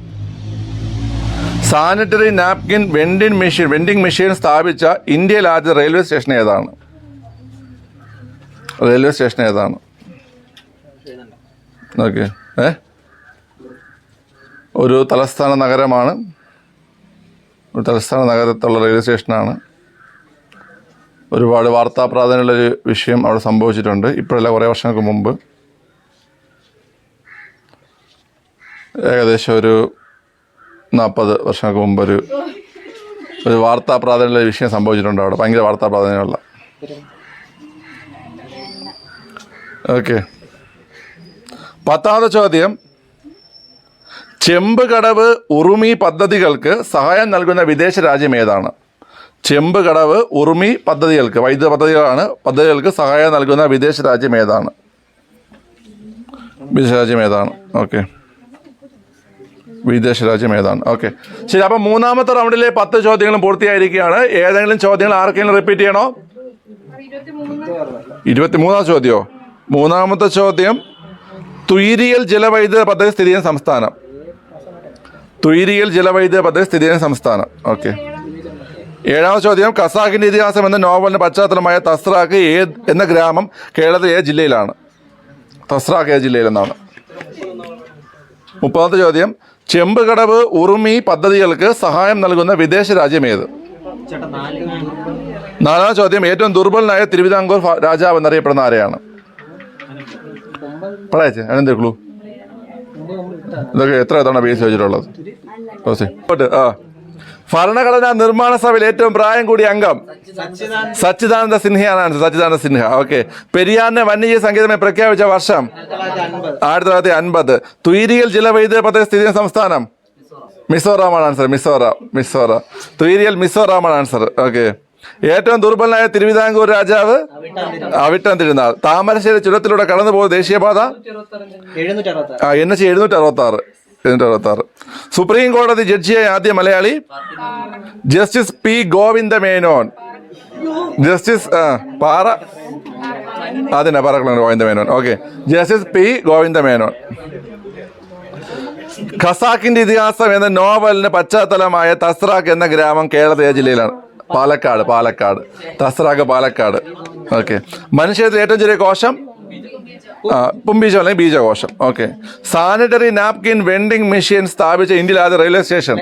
[SPEAKER 1] സാനിറ്ററി നാപ്കിൻ വെൻഡിങ് മെഷീൻ സ്ഥാപിച്ച ഇന്ത്യയിലെ ആദ്യത്തെ റെയിൽവേ സ്റ്റേഷൻ ഏതാണ്? ഓക്കെ. ഒരു തലസ്ഥാന നഗരമാണ്. ഒരു തലസ്ഥാന നഗരത്തുള്ള റെയിൽവേ സ്റ്റേഷനാണ്. ഒരുപാട് വാർത്താ പ്രാധാന്യമുള്ളൊരു വിഷയം അവിടെ സംഭവിച്ചിട്ടുണ്ട്. ഇപ്പോഴല്ല, കുറേ വർഷങ്ങൾക്ക് മുമ്പ്, ഏകദേശം ഒരു 40 വർഷങ്ങൾക്ക് മുമ്പ് ഒരു വാർത്താ പ്രാധാന്യമുള്ള വിഷയം സംഭവിച്ചിട്ടുണ്ട് അവിടെ. ഭയങ്കര വാർത്താ പ്രാധാന്യമുള്ള. ഓക്കെ. 10ാമത്തെ ചോദ്യം. ചെമ്പ് കടവ് ഉറുമി പദ്ധതികൾക്ക് സഹായം നൽകുന്ന വിദേശ രാജ്യം ഏതാണ്? ചെമ്പ് കടവ് ഉറുമി പദ്ധതികൾക്ക്, വൈദ്യുത പദ്ധതികൾക്ക് സഹായം നൽകുന്ന വിദേശ രാജ്യം ഏതാണ്? ഓക്കെ, വിദേശ രാജ്യം ഏതാണ്? ഓക്കെ, ശരി. അപ്പം 3ാമത്തെ റൗണ്ടിലെ 10 ചോദ്യങ്ങളും പൂർത്തിയായിരിക്കുകയാണ്. ഏതെങ്കിലും ചോദ്യങ്ങൾ ആർക്കെങ്കിലും റിപ്പീറ്റ് ചെയ്യണോ? 23ാം ചോദ്യമോ? 3ാമത്തെ ചോദ്യം. തുയിരിയൽ ജലവൈദ്യുത പദ്ധതി സ്ഥിതി ചെയ്യുന്ന സംസ്ഥാനം. തുയിരിയൽ ജലവൈദ്യുത പദ്ധതി സ്ഥിതി ചെയ്യുന്ന സംസ്ഥാനം. ഓക്കെ. 7ാമത്തെ ചോദ്യം. ഖസാക്കിന്റെ ഇതിഹാസം എന്ന നോവലിന്റെ പശ്ചാത്തലമായ തസ്രാക്ക് എന്ന ഗ്രാമം കേരളത്തിലെ ഏത് ജില്ലയിലാണ്? തസ്രാക്ക് ഏത് ജില്ലയിലെന്നാണ്? 30ാമത്തെ ചോദ്യം. ചെമ്പ് കടവ് ഉറുമി പദ്ധതികൾക്ക് സഹായം നൽകുന്ന വിദേശ രാജ്യം ഏത്? 4ാമത്തെ ചോദ്യം. ഏറ്റവും ദുർബലനായ തിരുവിതാംകൂർ രാജാവ് എന്നറിയപ്പെടുന്ന ആരെയാണ്? പറയാച്ചേ, അതിനെന്താ ക്ലൂ? ഇതൊക്കെ എത്ര തവണ ബി എസ് ചോദിച്ചിട്ടുള്ളത്? ഭരണഘടനാ നിർമ്മാണ സഭയിൽ ഏറ്റവും പ്രായം കൂടിയ അംഗം സച്ചിദാനന്ദ സിൻഹയാണ്. സച്ചിദാനന്ദ സിൻഹ. ഓക്കെ. പെരിയാറിനെ വന്യജീവി സങ്കേതമായി പ്രഖ്യാപിച്ച വർഷം 1950. തുയിരിയൽ ജലവൈദ്യുത പദ്ധതി സ്ഥിതി ചെയ്യുന്ന സംസ്ഥാനം മിസോറാമാണ് ആൻസർ. മിസോറാം. തുയിരിയൽ മിസോറാമാണ് ആൻസർ. ഓക്കെ. ഏറ്റവും ദുർബലനായ തിരുവിതാംകൂർ രാജാവ് അവിട്ടം തിരുനാൾ. താമരശ്ശേരി ചുരത്തിലൂടെ കടന്നു പോകുന്ന ദേശീയപാത NH 766. സുപ്രീം കോടതി ജഡ്ജിയായ ആദ്യ മലയാളി? Justice P Govinda Menon. Justice Govinda Menon. Okay. Justice P Govinda Menon. ഖസാക്കിന്റെ ഇതിഹാസം എന്ന നോവലിന് പശ്ചാത്തലമായ തസ്രാക്ക് എന്ന ഗ്രാമം കേരളത്തിലെ ജില്ലയിലാണ്? പാലക്കാട്. തസ്രാക്ക് പാലക്കാട്. ഓക്കെ. മനുഷ്യത്തിൽ ഏറ്റവും ചെറിയ കോശം പുംബീജം അല്ലെങ്കിൽ ബീജകോശം. Okay. Sanitary napkin vending machine സ്ഥാപിച്ച ഇന്ത്യയിലെ ആദ്യ റെയിൽവേ സ്റ്റേഷൻ?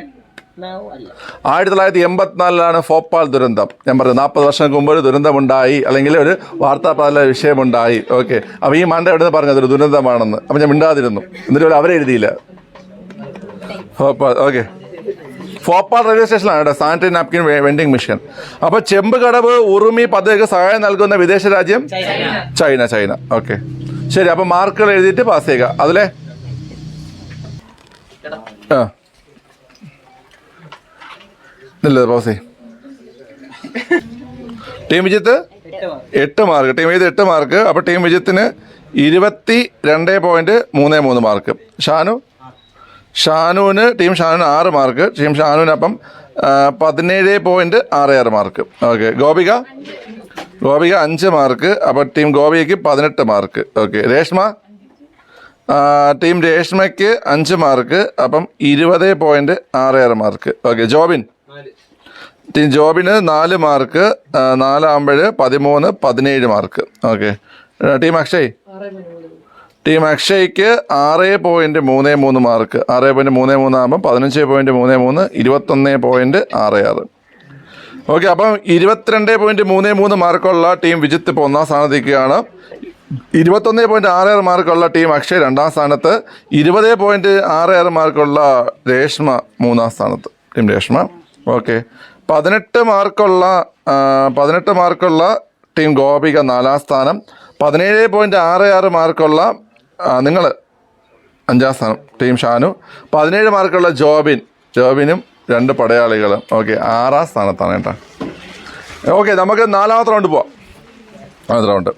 [SPEAKER 1] 1984 ഭോപ്പാൽ ദുരന്തം. ഞാൻ പറഞ്ഞു 40 വർഷങ്ങൾക്ക് മുമ്പ് ഒരു ദുരന്തമുണ്ടായി, അല്ലെങ്കിൽ ഒരു വാർത്താ പ്രാധാന്യ വിഷയമുണ്ടായി. ഓക്കെ. അപ്പോൾ ഈ മണ്ട എവിടെ നിന്ന് പറഞ്ഞത് ഒരു ദുരന്തമാണെന്ന്? അപ്പം ഞാൻ മിണ്ടാതിരുന്നു. എന്നിട്ട് അവരെ എഴുതിയില്ല. ഭോപ്പാൽ. ഓക്കെ. ഭോപ്പാൽ റെയിൽവേ സ്റ്റേഷനിലാണ് കേട്ടോ സാനിറ്ററി നാപ്കിൻ വെൻഡിങ് മെഷീൻ. അപ്പോൾ ചെമ്പ് കടവ് ഉറുമി പദ്ധതിക്ക് സഹായം നൽകുന്ന വിദേശ രാജ്യം? ചൈന. ഓക്കെ, ശരി. അപ്പോൾ മാർക്കുകൾ എഴുതിയിട്ട് പാസ് ചെയ്യുക. അതിലെ ഇല്ല പാസ് ചെയ്യും. Team Vijith 8 mark. Team Vijith 8 mark. അപ്പോൾ ടീം വിജിത്തിന് 22.33 മാർക്ക്. ഷാനുവിന് 6 മാർക്ക്. ടീം ഷാനുവിന് അപ്പം 17.66 മാർക്ക്. ഓക്കെ. ഗോപിക 5 മാർക്ക്. അപ്പോൾ ടീം ഗോപികയ്ക്ക് 18 മാർക്ക്. ഓക്കെ. ടീം രേഷ്മയ്ക്ക് 5 മാർക്ക്. അപ്പം 20.66 മാർക്ക്. ഓക്കെ. ടീം ജോബിന് 4 മാർക്ക്. 4 ആകുമ്പോൾ 13, 17 മാർക്ക്. ഓക്കെ. ടീം അക്ഷയ്ക്ക് 6.33 മാർക്ക്. 6.33 ആകുമ്പോൾ 15.33, 21.66. ഓക്കെ. അപ്പം 22.33 മാർക്കുള്ള ടീം വിജിത്ത് ഇപ്പോൾ 1ാം സ്ഥാനത്തേക്കാണ്. 21.66 മാർക്കുള്ള ടീം അക്ഷയ് 2ാം സ്ഥാനത്ത്. 20.66 മാർക്കുള്ള രേഷ്മ 3ാം സ്ഥാനത്ത്. ടീം രേഷ്മ. ഓക്കെ. 18 മാർക്കുള്ള ടീം ഗോപിക 4ാം സ്ഥാനം. 17.66 മാർക്കുള്ള നിങ്ങൾ 5ാം സ്ഥാനം ടീം ഷാനു. 17 മാർക്കുള്ള ജോബിനും 2 പടയാളികളും. ഓക്കെ. 6ാം സ്ഥാനത്താണ് കേട്ടോ. ഓക്കെ, നമുക്ക് 4ാമത്തെ റൗണ്ട് പോവാം. 4ാമത്തെ റൗണ്ട്.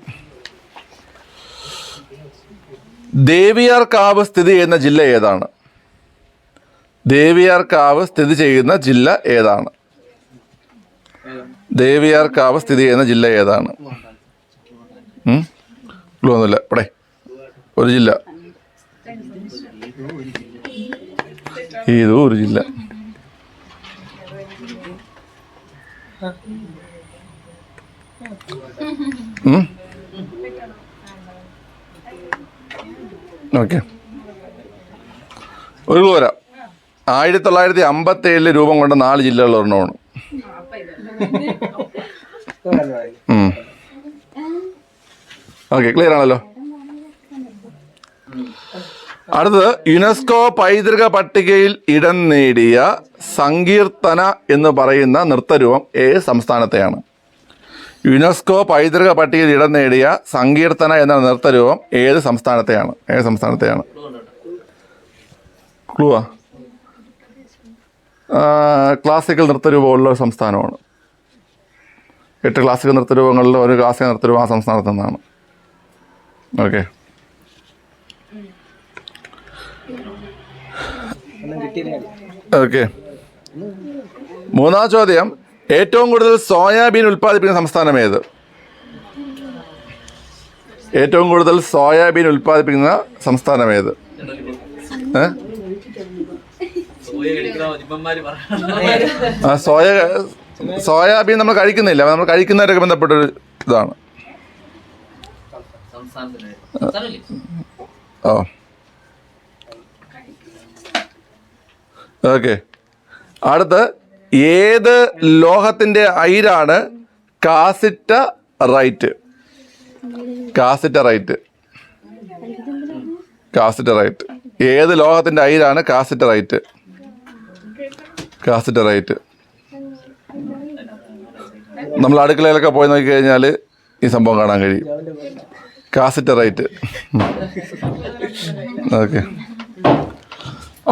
[SPEAKER 1] ദേവിയാർകാവ് സ്ഥിതി ചെയ്യുന്ന ജില്ല ഏതാണ്? ദേവിയാർകാവ് സ്ഥിതി ചെയ്യുന്ന ജില്ല ഏതാണ്? ദേവിയാർകാവ് സ്ഥിതി ചെയ്യുന്ന ജില്ല ഏതാണ്? ഒന്നുമില്ല. ഇവിടെ ഒരു ജില്ല. ഏതോ ഒരു ജില്ല. ഓക്കെ, ഒരു ക്ലൂ വരാം. 1957 രൂപം കൊണ്ട 4 ജില്ലകളിൽ ഒരെണ്ണമാണ്. ഓക്കെ, ക്ലിയർ ആണല്ലോ. അടുത്തത് യുനെസ്കോ പൈതൃക പട്ടികയിൽ ഇടം നേടിയ സങ്കീർത്തന എന്ന് പറയുന്ന നൃത്തരൂപം ഏത് സംസ്ഥാനത്തെയാണ്? യുനെസ്കോ പൈതൃക പട്ടികയിൽ ഇടം നേടിയ സങ്കീർത്തന എന്ന നൃത്തരൂപം ഏത് സംസ്ഥാനത്തെയാണ്? ക്ലൂവാ? ക്ലാസിക്കൽ നൃത്തരൂപമുള്ള ഒരു സംസ്ഥാനമാണ്. 8 ക്ലാസിക്കൽ നൃത്തരൂപങ്ങളിൽ ഒരു ക്ലാസിക്കൽ നൃത്തരൂപം ആ സംസ്ഥാനത്ത് നിന്നാണ്. Okay, okay. 3-ാം ചോദ്യം, ഏറ്റവും കൂടുതൽ സോയാബീൻ ഉൽപ്പാദിപ്പിക്കുന്ന സംസ്ഥാനം ഏത്? ഏറ്റവും കൂടുതൽ സോയാബീൻ ഉൽപ്പാദിപ്പിക്കുന്ന സംസ്ഥാനം ഏത്? സോയാബീൻ നമ്മൾ കഴിക്കുന്നില്ല, നമ്മൾ കഴിക്കുന്നവരൊക്കെ ബന്ധപ്പെട്ടൊരു ഇതാണ്. ഓ, ഓക്കെ. അടുത്ത്, ഏത് ലോഹത്തിന്റെ അയിരാണ് കാസിറ്ററൈറ്റ്? ഏത് ലോഹത്തിന്റെ അയിരാണ് കാസിറ്ററൈറ്റ്? നമ്മൾ അടുക്കളയിലൊക്കെ പോയി നോക്കിക്കഴിഞ്ഞാൽ ഈ സംഭവം കാണാൻ കഴിയും. കാസിറ്ററൈറ്റ്. ഓക്കെ.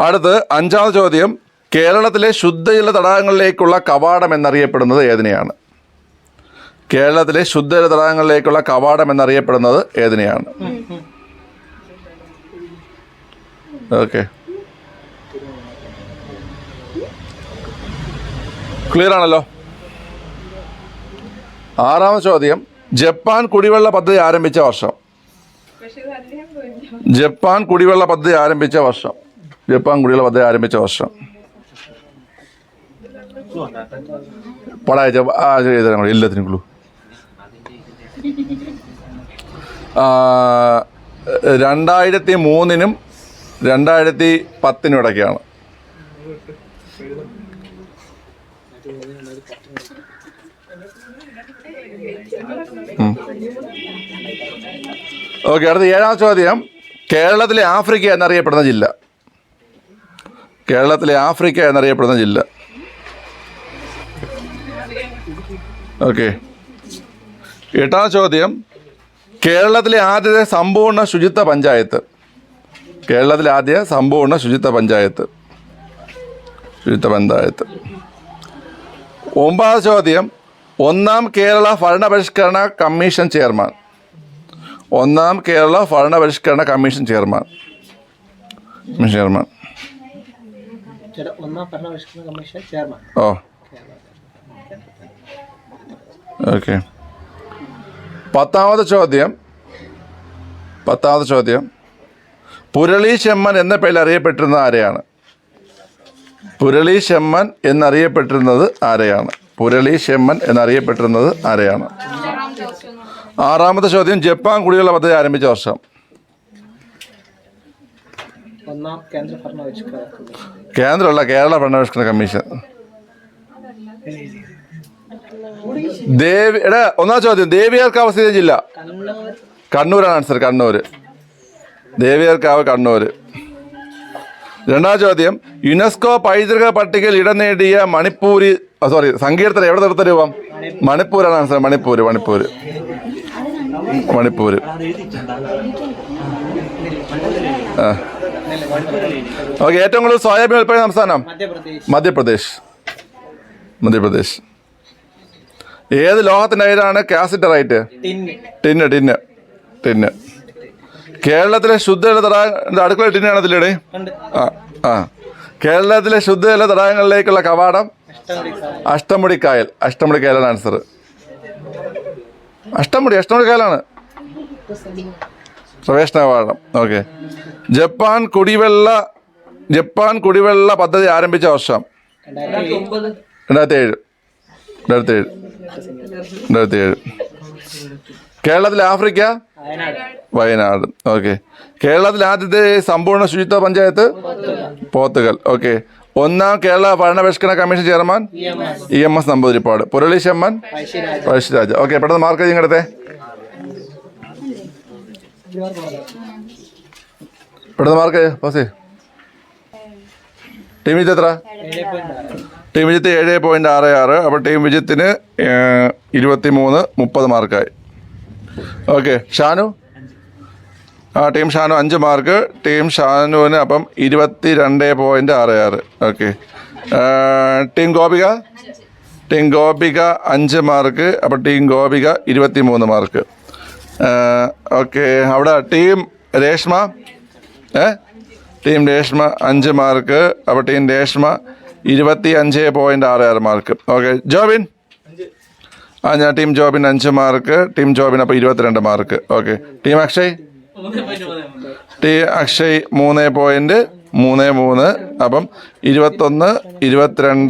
[SPEAKER 1] അടുത്ത് 5-ാമത് ചോദ്യം, കേരളത്തിലെ ശുദ്ധജല തടാകങ്ങളിലേക്കുള്ള കവാടം എന്നറിയപ്പെടുന്നത് ഏതിനെയാണ്? കേരളത്തിലെ ശുദ്ധജല തടാകങ്ങളിലേക്കുള്ള കവാടം എന്നറിയപ്പെടുന്നത് ഏതിനെയാണ്? ഓക്കെ, ക്ലിയർ ആണല്ലോ. 6-ാമത് ചോദ്യം, ജപ്പാൻ കുടിവെള്ള പദ്ധതി ആരംഭിച്ച വർഷം? ജപ്പാൻ കുടിവെള്ള പദ്ധതി ആരംഭിച്ച വർഷം? എല്ലാത്തിനും ക്ലൂ. 2003-നും 2010-നും ഇടയ്ക്കാണ്. ഓക്കെ. അടുത്ത 7-ാം ചോദ്യം, കേരളത്തിലെ ആഫ്രിക്ക എന്നറിയപ്പെടുന്ന ജില്ല? ഓക്കെ. 8-ാം ചോദ്യം, കേരളത്തിലെ ആദ്യത്തെ സമ്പൂർണ്ണ ശുചിത്വ പഞ്ചായത്ത്? 9-ാം ചോദ്യം, 1-ാം കേരള ഭരണപരിഷ്കരണ കമ്മീഷൻ ചെയർമാൻ? ഓ, ഓക്കെ. 10-ാമത് ചോദ്യം, പുരളി ചെമ്മൻ എന്ന പേരിൽ അറിയപ്പെട്ടിരുന്നത് ആരെയാണ്? 6-ാമത്തെ ചോദ്യം, ജപ്പാൻ കുടിവെള്ള പദ്ധതി ആരംഭിച്ച വർഷം? കേന്ദ്രമല്ല, കേരള ഭരണപരിഷ്കരണ കമ്മീഷൻ. 1-ാം ചോദ്യം, ദേവിയർക്കാവ് സ്ഥിതി ജില്ല? കണ്ണൂരാണ് ആൻസർ. ദേവിയർക്കാവ്, കണ്ണൂർ. 2-ാം ചോദ്യം, യുനെസ്കോ പൈതൃക പട്ടികയിൽ ഇടം നേടിയ സങ്കീർത്തനം എവിടെ നൃത്ത രൂപം? മണിപ്പൂരാണ് ആൻസർ. മണിപ്പൂർ. ഓക്കെ. ഏറ്റവും കൂടുതൽ സോയാബീൻ ഉൽപ്പാദിപ്പിക്കുന്ന സംസ്ഥാനം? മധ്യപ്രദേശ്. ഏത് ലോഹത്തിന്റെ അയിരാണ് കാസിറ്ററൈറ്റ്? ടിന്ന്. കേരളത്തിലെ ശുദ്ധജല തടാക അടുക്കള ടിന്നാണ് അതിലൂടെ. കേരളത്തിലെ ശുദ്ധജല തടാകങ്ങളിലേക്കുള്ള കവാടം? അഷ്ടമുടിക്കായലാണ് ആൻസർ. അഷ്ടമുടിക്കായലാണ് പ്രവേശന കവാടം. ഓക്കെ. ജപ്പാൻ കുടിവെള്ള പദ്ധതി ആരംഭിച്ച വർഷം? 2007. കേരളത്തിൽ ആഫ്രിക്ക, വയനാട്. ഓക്കെ. കേരളത്തിൽ ആദ്യത്തെ സമ്പൂർണ്ണ ശുചിത്വ പഞ്ചായത്ത് പോത്തുകൽ. ഓക്കെ. ഒന്നാം കേരള ഭരണപരിഷ്കരണ കമ്മീഷൻ ചെയർമാൻ EMS നമ്പൂതിരിപ്പാട്. പുരളീശമ്മൻ പഴശ്ശിരാജ. ഓക്കെ, പെട്ടെന്ന് മാർക്ക് ചെയ്യട്ടെ. പെട്ടെന്ന് മാർക്ക് പോസേ. ടീം വിജിത്ത് എത്ര? ടീം വിജിത്ത് 7.66. അപ്പോൾ ടീം വിജിത്തിന് 23-30 മാർക്കായി. Okay. Shanu? Team Shanu 5 mark. Team ഷാനുവിന് അപ്പം 22.66. Okay. Team Gopika? Team Gopika 5 mark. അപ്പോൾ ടീം ഗോപിക 23 മാർക്ക്. ഓക്കെ. അവിടെ team Reshma? Team Reshma 5 mark. അപ്പോൾ team Reshma 25.66 mark. Okay. Jobin? ഞാൻ team Jobin 5 mark. Team Jobin അപ്പോൾ 22 mark. Okay. Team Akshay? Team Akshay 3.33. അപ്പം 21, 22,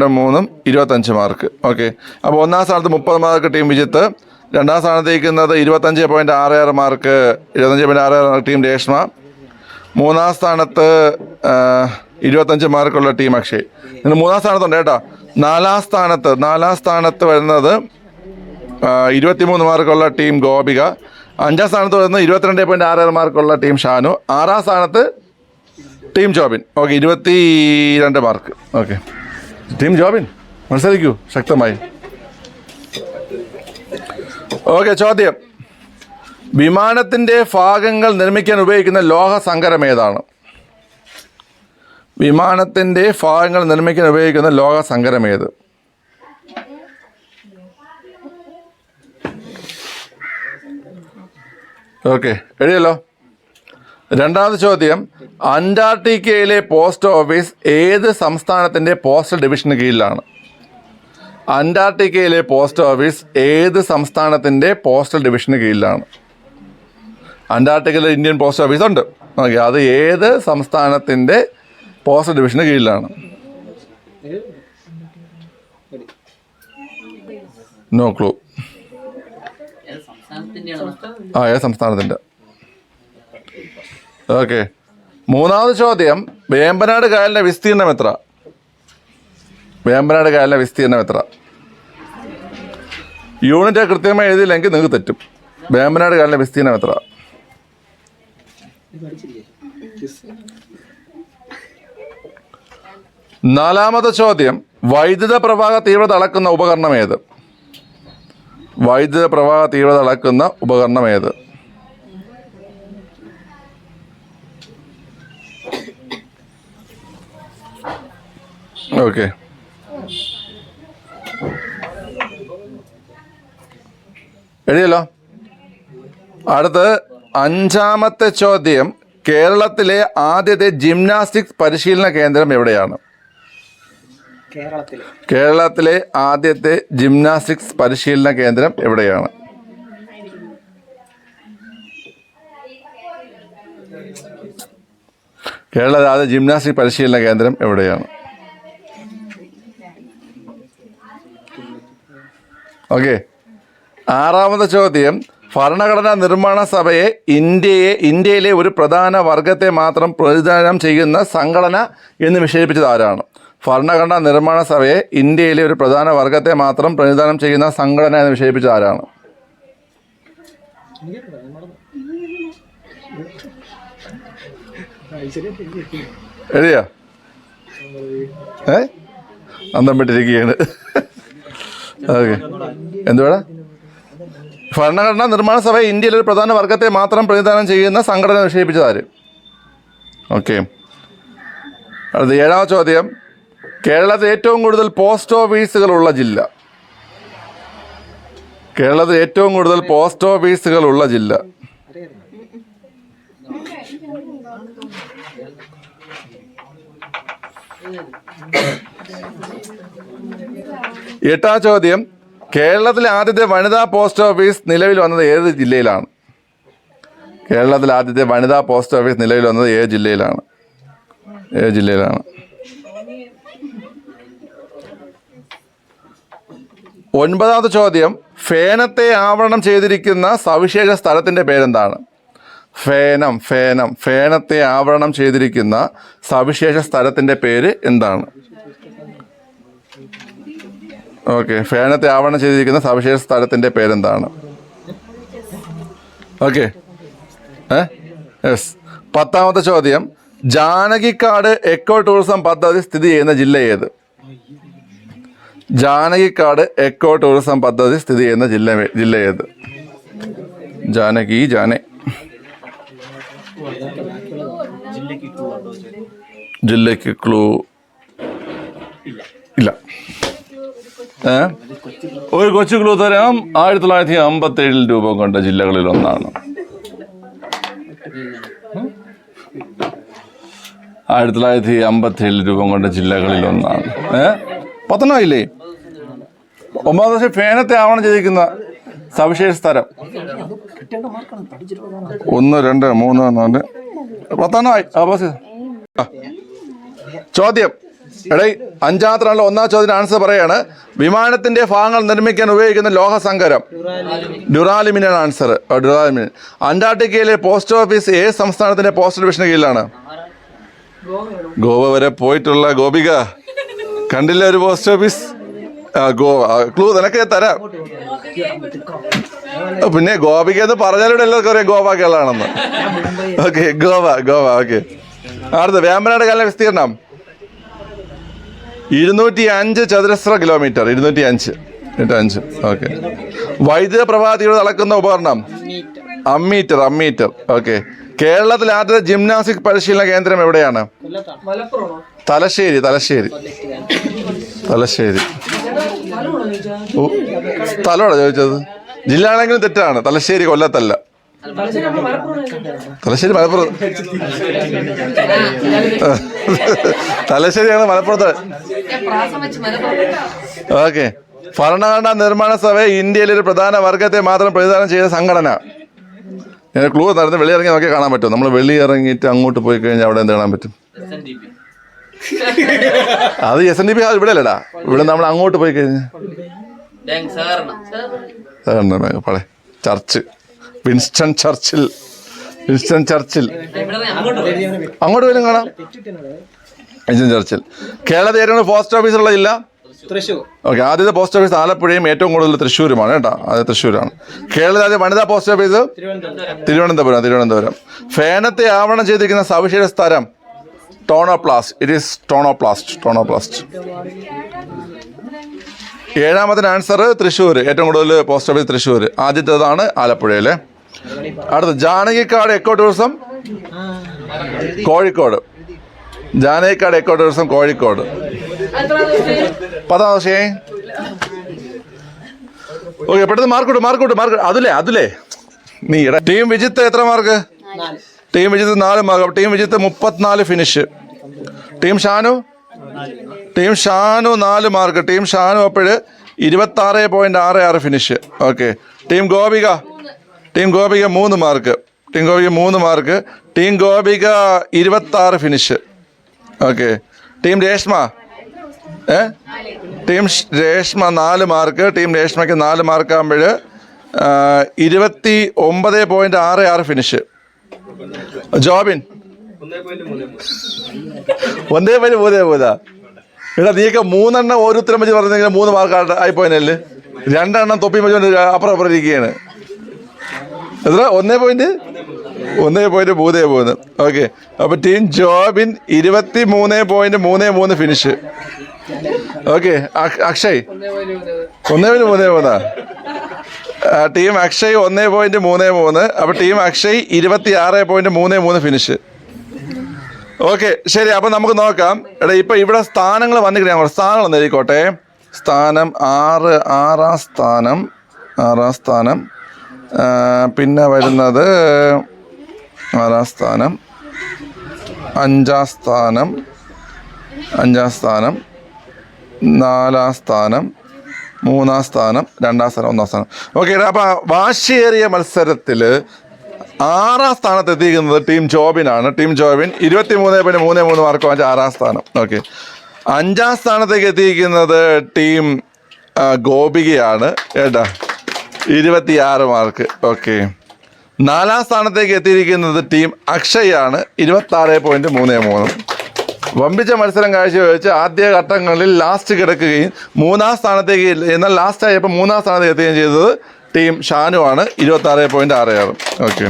[SPEAKER 1] 3 25 മാർക്ക്. ഓക്കെ. അപ്പോൾ ഒന്നാം സ്ഥാനത്ത് 30 മാർക്ക് ടീം വിജിത്ത്. രണ്ടാം സ്ഥാനത്തേക്കുന്നത് 25.66 മാർക്ക് 25.66 ടീം രേഷ്മ. മൂന്നാം സ്ഥാനത്ത് 25 മാർക്കുള്ള ടീം അക്ഷയ്. ഇന്ന് മൂന്നാം സ്ഥാനത്തുണ്ട് കേട്ടോ. നാലാം സ്ഥാനത്ത് വരുന്നത് 23 മാർക്കുള്ള ടീം ഗോപിക. അഞ്ചാം സ്ഥാനത്ത് വരുന്നത് 22.66 മാർക്കുള്ള ടീം ഷാനു. ആറാം സ്ഥാനത്ത് team Jobin. Okay, 22 mark. Okay. Team Jobin മത്സരിക്കൂ ശക്തമായി. ഓക്കെ. ചോദ്യം: വിമാനത്തിൻ്റെ ഭാഗങ്ങൾ നിർമ്മിക്കാൻ ഉപയോഗിക്കുന്ന ലോഹ സങ്കരം ഏതാണ്? വിമാനത്തിൻ്റെ ഭാഗങ്ങൾ നിർമ്മിക്കാൻ ഉപയോഗിക്കുന്ന ലോഹ സങ്കരം ഏത്? ഓക്കെ, എഴുതിയല്ലോ. രണ്ടാമത്തെ ചോദ്യം: അന്റാർട്ടിക്കയിലെ പോസ്റ്റ് ഓഫീസ് ഏത് സംസ്ഥാനത്തിൻ്റെ പോസ്റ്റൽ ഡിവിഷന് കീഴിലാണ്? അന്റാർട്ടിക്കയിലെ പോസ്റ്റ് ഓഫീസ് ഏത് സംസ്ഥാനത്തിൻ്റെ പോസ്റ്റൽ ഡിവിഷന് കീഴിലാണ്? അന്റാർട്ടിക്കയിൽ ഇന്ത്യൻ പോസ്റ്റ് ഓഫീസ് ഉണ്ട്. ഓക്കെ, അത് ഏത് സംസ്ഥാനത്തിൻ്റെ പോസ്റ്റൽ ഡിവിഷന് കീഴിലാണ്? No clue. ഏത് സംസ്ഥാനത്തിൻ്റെ? ഓക്കെ. മൂന്നാമത് ചോദ്യം: വേമ്പനാട് കായലിൻ്റെ വിസ്തീർണം എത്ര? വേമ്പനാട് കായലിൻ്റെ വിസ്തീർണം എത്ര? യൂണിറ്റ് കൃത്യമായി എഴുതിയില്ലെങ്കിൽ നിങ്ങൾക്ക് തെറ്റും. വേമ്പനാട് കായലിൻ്റെ വിസ്തീർണം എത്ര? നാലാമത്തെ ചോദ്യം: വൈദ്യുത പ്രവാഹ തീവ്രത അളക്കുന്ന ഉപകരണം ഏത്? വൈദ്യുത പ്രവാഹ തീവ്രത അളക്കുന്ന ഉപകരണം ഏത്? ഓക്കെ. എഴുതിയല്ലോ. അടുത്ത് അഞ്ചാമത്തെ ചോദ്യം: കേരളത്തിലെ ആദ്യത്തെ ജിംനാസ്റ്റിക്സ് പരിശീലന കേന്ദ്രം എവിടെയാണ്? കേരളത്തിലെ ആദ്യത്തെ ജിംനാസ്റ്റിക്സ് പരിശീലന കേന്ദ്രം എവിടെയാണ്? കേരളത്തിലെ ആദ്യ ജിംനാസ്റ്റിക് പരിശീലന കേന്ദ്രം എവിടെയാണ്? ഓക്കെ. ആറാമത്തെ ചോദ്യം: ഭരണഘടനാ നിർമ്മാണ സഭയെ ഇന്ത്യയിലെ ഒരു പ്രധാന വർഗത്തെ മാത്രം പ്രതിനിധാനം ചെയ്യുന്ന സംഘടന എന്ന് വിശേഷിപ്പിച്ചത് ആരാണ്? ഭരണഘടനാ നിർമ്മാണ സഭയെ ഇന്ത്യയിലെ ഒരു പ്രധാന വർഗത്തെ മാത്രം പ്രതിനിധാനം ചെയ്യുന്ന സംഘടന എന്ന് വിശേഷിപ്പിച്ചത് ആരാണ്? എഴുതിയാ? അന്തം വിട്ടിരിക്കുകയാണ്. ഓക്കെ. എന്തുവേടാ? ഭരണഘടനാ നിർമ്മാണ സഭ ഇന്ത്യയിലെ ഒരു പ്രധാന വർഗത്തെ മാത്രം പ്രതിനിധാനം ചെയ്യുന്ന സംഘടന നിക്ഷേപിച്ചത് ആര്? ഓക്കെ. അടുത്ത ഏഴാമത്തെ ചോദ്യം: കേരളത്തിൽ ഏറ്റവും കൂടുതൽ പോസ്റ്റ് ഓഫീസുകളുള്ള ജില്ല? കേരളത്തിൽ ഏറ്റവും കൂടുതൽ പോസ്റ്റ് ഓഫീസുകളുള്ള ജില്ല? എട്ടാം ചോദ്യം: കേരളത്തിലെ ആദ്യത്തെ വനിതാ പോസ്റ്റ് ഓഫീസ് നിലവിൽ വന്നത് ഏത് ജില്ലയിലാണ്? കേരളത്തിലെ ആദ്യത്തെ വനിതാ പോസ്റ്റ് ഓഫീസ് നിലവിൽ വന്നത് ഏത് ജില്ലയിലാണ്? ഏത് ജില്ലയിലാണ്? ഒൻപതാമത്തെ ചോദ്യം: ഫേനത്തെ ആവരണം ചെയ്തിരിക്കുന്ന സവിശേഷ സ്ഥലത്തിൻ്റെ പേരെന്താണ്? ഫേനത്തെ ആവരണം ചെയ്തിരിക്കുന്ന സവിശേഷ സ്ഥലത്തിൻ്റെ പേര് എന്താണ്? ഓക്കെ, ഫേനത്തെ ആവരണം ചെയ്തിരിക്കുന്ന സവിശേഷ സ്ഥലത്തിൻ്റെ പേരെന്താണ്? Okay, yes. 10ാമത്തെ ചോദ്യം, ജാനകിക്കാട് എക്കോ ടൂറിസം പദ്ധതി സ്ഥിതി ചെയ്യുന്ന ജില്ല ഏത്? ജാനകിക്കാട് എക്കോ ടൂറിസം പദ്ധതി സ്ഥിതി ചെയ്യുന്ന ജില്ല ഏത്? ജില്ലയ്ക്ക് ക്ലൂ ഇല്ല. ഒരു കൊച്ചു ക്ലൂ തരാം. 1957 രൂപം കൊണ്ട ജില്ലകളിൽ ഒന്നാണ്. 1957 രൂപം കൊണ്ട ജില്ലകളിൽ ഒന്നാണ്. പത്തനംതിട്ടയില്ലേ? 9 ഫേനത്തെ ആവരണം ചെയ്തിരിക്കുന്ന സവിശേഷ സ്ഥലം 1, 2, 3, 4 10 ചോദ്യം. 5ാമത്തെ റൗണ്ടിൽ 1ാം ചോദ്യത്തിന് ആൻസർ പറയാണ്. വിമാനത്തിന്റെ ഭാഗങ്ങൾ നിർമ്മിക്കാൻ ഉപയോഗിക്കുന്ന ലോഹസങ്കരം ഡ്യൂറാലുമിനിയം. ആൻസർ ഡ്യൂറാലുമിനിയം. അന്റാർട്ടിക്കയിലെ പോസ്റ്റ് ഓഫീസ് ഏത് സംസ്ഥാനത്തിന്റെ പോസ്റ്റൽ ഡിവിഷന് കീഴിലാണ്? ഗോവ വരെ പോയിട്ടുള്ള ഗോപിക കണ്ടില്ല ഒരു പോസ്റ്റ് ഓഫീസ്? ഗോവ. ക്ലൂ നിനക്ക് തരാം. പിന്നെ ഗോപിക എന്ന് പറഞ്ഞാലൂടെ എല്ലാവർക്കും അറിയാം ഗോവ കേരളാണെന്ന്. ഓക്കെ, ഗോവ. ഓക്കെ, അടുത്ത വേമ്പനാട് കായലിലെ വിസ്തീർണം 205 ചതുരശ്ര കിലോമീറ്റർ. 205. ഓക്കെ. വൈദ്യുത പ്രവാഹത്തിലൂടെ അളക്കുന്ന ഉപകരണം അമ്മീറ്റർ. ഓക്കെ. കേരളത്തിൽ ആദ്യത്തെ ജിംനാസ്റ്റിക് പരിശീലന കേന്ദ്രം എവിടെയാണ്? തലശ്ശേരി. സ്ഥലമാണോ ചോദിച്ചത്? ജില്ല ആണെങ്കിലും തെറ്റാണ്. തലശ്ശേരി കൊല്ലത്തല്ല. തലശ്ശേരി മലപ്പുറം. തലശ്ശേരിയാണ് മലപ്പുറത്ത്. ഓക്കെ. ഭരണഘടനാ നിർമ്മാണ സഭ ഇന്ത്യയിലെ ഒരു പ്രധാന വർഗത്തെ മാത്രം പ്രതിദാനം ചെയ്ത സംഘടന. ഞാൻ ക്ലൂ നടന്ന് വെളിയിറങ്ങി നോക്കി കാണാൻ പറ്റും. നമ്മൾ വെളിയിറങ്ങിയിട്ട് അങ്ങോട്ട് പോയി കഴിഞ്ഞാൽ അവിടെ എന്ത് കാണാൻ പറ്റും? അത് SNDP ഇവിടെ അല്ലടാ. ഇവിടെ നമ്മൾ അങ്ങോട്ട് പോയി കഴിഞ്ഞാൽ പഴയ ചർച്ച് വിൻസ്റ്റൺ ചർച്ചിൽ. അങ്ങോട്ട് പോലും കാണാം. Winston Churchill. കേരളത്തിൽ ഏറ്റവും കൂടുതൽ പോസ്റ്റ് ഓഫീസ് ഉള്ള ജില്ല തൃശ്ശൂർ. ഓക്കെ. ആദ്യത്തെ പോസ്റ്റ് ഓഫീസ് ആലപ്പുഴയും ഏറ്റവും കൂടുതൽ തൃശ്ശൂരുമാണ് കേട്ടോ. അത് തൃശ്ശൂരാണ്. കേരളത്തിലെ വനിതാ പോസ്റ്റ് ഓഫീസ് തിരുവനന്തപുരം. ഫേനത്തെ ആവരണം ചെയ്തിരിക്കുന്ന സവിശേഷ സ്ഥലം ടോണോപ്ലാസ്റ്റ്. It is tonoplast. 7ാമത്തെ ആൻസർ തൃശ്ശൂർ. ഏറ്റവും കൂടുതൽ പോസ്റ്റ് ഓഫീസ് തൃശ്ശൂർ. ആദ്യത്തേതാണ് ആലപ്പുഴയിലെ. അടുത്ത ജാനകിക്കാട് എക്കോ ടൂറിസം കോഴിക്കോട്. കോഴിക്കോട്. 10ാം വർഷേ. ഓക്കെ, പെട്ടെന്ന് മാർക്ക്. അതിലേ നീ ടീം വിജിത്ത് എത്ര mark? Team Vijith 4 mark. Team Vijith 34 finish. Team Shanu 4 mark. Team Shanu അപ്പോഴ് 26.66 finish. Okay. Team Gopika 3 mark. Team Gopika 26 finish. Okay. Team Reshma 4 mark. Team രേഷ്മയ്ക്ക് 4 മാർക്ക് ആകുമ്പോൾ 29.66 ഫിനിഷ്. ജോബിൻ 1.3. എടാ നീയൊക്കെ 3 എണ്ണം ഓരോരുത്തരും വെച്ച് പറഞ്ഞെങ്കിൽ 3 മാർക്ക് ആയിപ്പോയനല്ലേ. 2 എണ്ണം തൊപ്പി വെച്ച് അപ്പുറം ഇരിക്കുകയാണ്. എത്ര? 1.3. ഓക്കെ. അപ്പൊ team Jobin 23.33 finish. Okay. Akshay 1.3. Team Akshay 1.33. അപ്പൊ ടീം അക്ഷയ് 26.33 ഫിനിഷ്. ഓക്കെ, ശരി. അപ്പൊ നമുക്ക് നോക്കാം. എടാ ഇപ്പൊ ഇവിടെ സ്ഥാനങ്ങൾ വന്നിട്ട് സ്ഥാനങ്ങൾ എഴുതിക്കോട്ടെ. സ്ഥാനം 6. 6ാം സ്ഥാനം. പിന്നെ വരുന്നത് 6ാം സ്ഥാനം. 5ാം സ്ഥാനം. 4ാം സ്ഥാനം. 3ാം സ്ഥാനം. 2ാം സ്ഥാനം. 1ാം സ്ഥാനം. ഓക്കെ. അപ്പൊ വാശിയേറിയ മത്സരത്തിൽ 6ാം സ്ഥാനത്ത് എത്തിയിരിക്കുന്നത് ടീം ജോബിനാണ്. ടീം ജോബിൻ 23.33 മാർക്ക് വാങ്ങിച്ച 6ാം സ്ഥാനം. ഓക്കെ. 5ാം സ്ഥാനത്തേക്ക് എത്തിയിരിക്കുന്നത് ടീം ഗോപികയാണ് കേട്ടാ. 26 മാർക്ക്. ഓക്കെ. 4ാം സ്ഥാനത്തേക്ക് എത്തിയിരിക്കുന്നത് ടീം അക്ഷയാണ്, 26.33. വമ്പിച്ച മത്സരം കാഴ്ചവെച്ച് ആദ്യ ഘട്ടങ്ങളിൽ ലാസ്റ്റ് കിടക്കുകയും 3ാം സ്ഥാനത്തേക്ക്, എന്നാൽ ലാസ്റ്റ് ആയപ്പോൾ 3ാം സ്ഥാനത്തേക്ക് എത്തുകയും ചെയ്തത് ടീം ഷാനു ആണ്, 26.66. ഓക്കെ.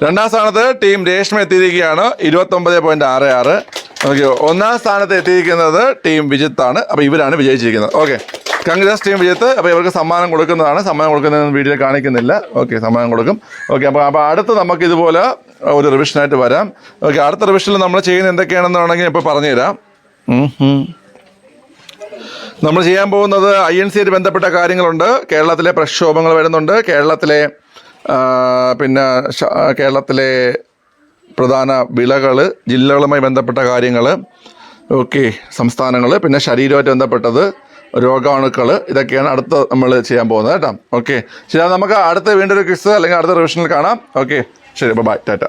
[SPEAKER 1] 2ാം സ്ഥാനത്ത് ടീം രേഷ്മ എത്തിയിരിക്കുകയാണ്, 29.66. ഓക്കെ. 1ാം സ്ഥാനത്ത് എത്തിയിരിക്കുന്നത് ടീം വിജിത്താണ്. അപ്പോൾ ഇവരാണ് വിജയിച്ചിരിക്കുന്നത്. Okay, congrats team Vijith. അപ്പോൾ ഇവർക്ക് സമ്മാനം കൊടുക്കുന്നതാണ്. സമ്മാനം കൊടുക്കുന്നതെന്ന് വീഡിയോ കാണിക്കുന്നില്ല. ഓക്കെ, സമ്മാനം കൊടുക്കും. ഓക്കെ, അപ്പോൾ അടുത്ത് നമുക്ക് ഇതുപോലെ ഒരു റിവിഷനായിട്ട് വരാം. ഓക്കെ, അടുത്ത റിവിഷനിൽ നമ്മൾ ചെയ്യുന്ന എന്തൊക്കെയാണെന്ന് വേണമെങ്കിൽ ഇപ്പോൾ പറഞ്ഞുതരാം. നമ്മൾ ചെയ്യാൻ പോകുന്നത് INC ആയിട്ട് ബന്ധപ്പെട്ട കാര്യങ്ങളുണ്ട്. കേരളത്തിലെ പ്രക്ഷോഭങ്ങൾ വരുന്നുണ്ട്. കേരളത്തിലെ കേരളത്തിലെ പ്രധാന വിളകൾ, ജില്ലകളുമായി ബന്ധപ്പെട്ട കാര്യങ്ങൾ, ഓക്കെ, സംസ്ഥാനങ്ങൾ, പിന്നെ ശരീരമായിട്ട് ബന്ധപ്പെട്ടത്, രോഗാണുക്കൾ, ഇതൊക്കെയാണ് അടുത്ത നമ്മൾ ചെയ്യാൻ പോകുന്നത് കേട്ടോ. ഓക്കെ, ശരി, നമുക്ക് അടുത്ത വീണ്ടും ഒരു ക്വിസ് അല്ലെങ്കിൽ അടുത്ത റിവിഷനിൽ കാണാം. ഓക്കെ, ശരി, ബൈ, ടാറ്റ.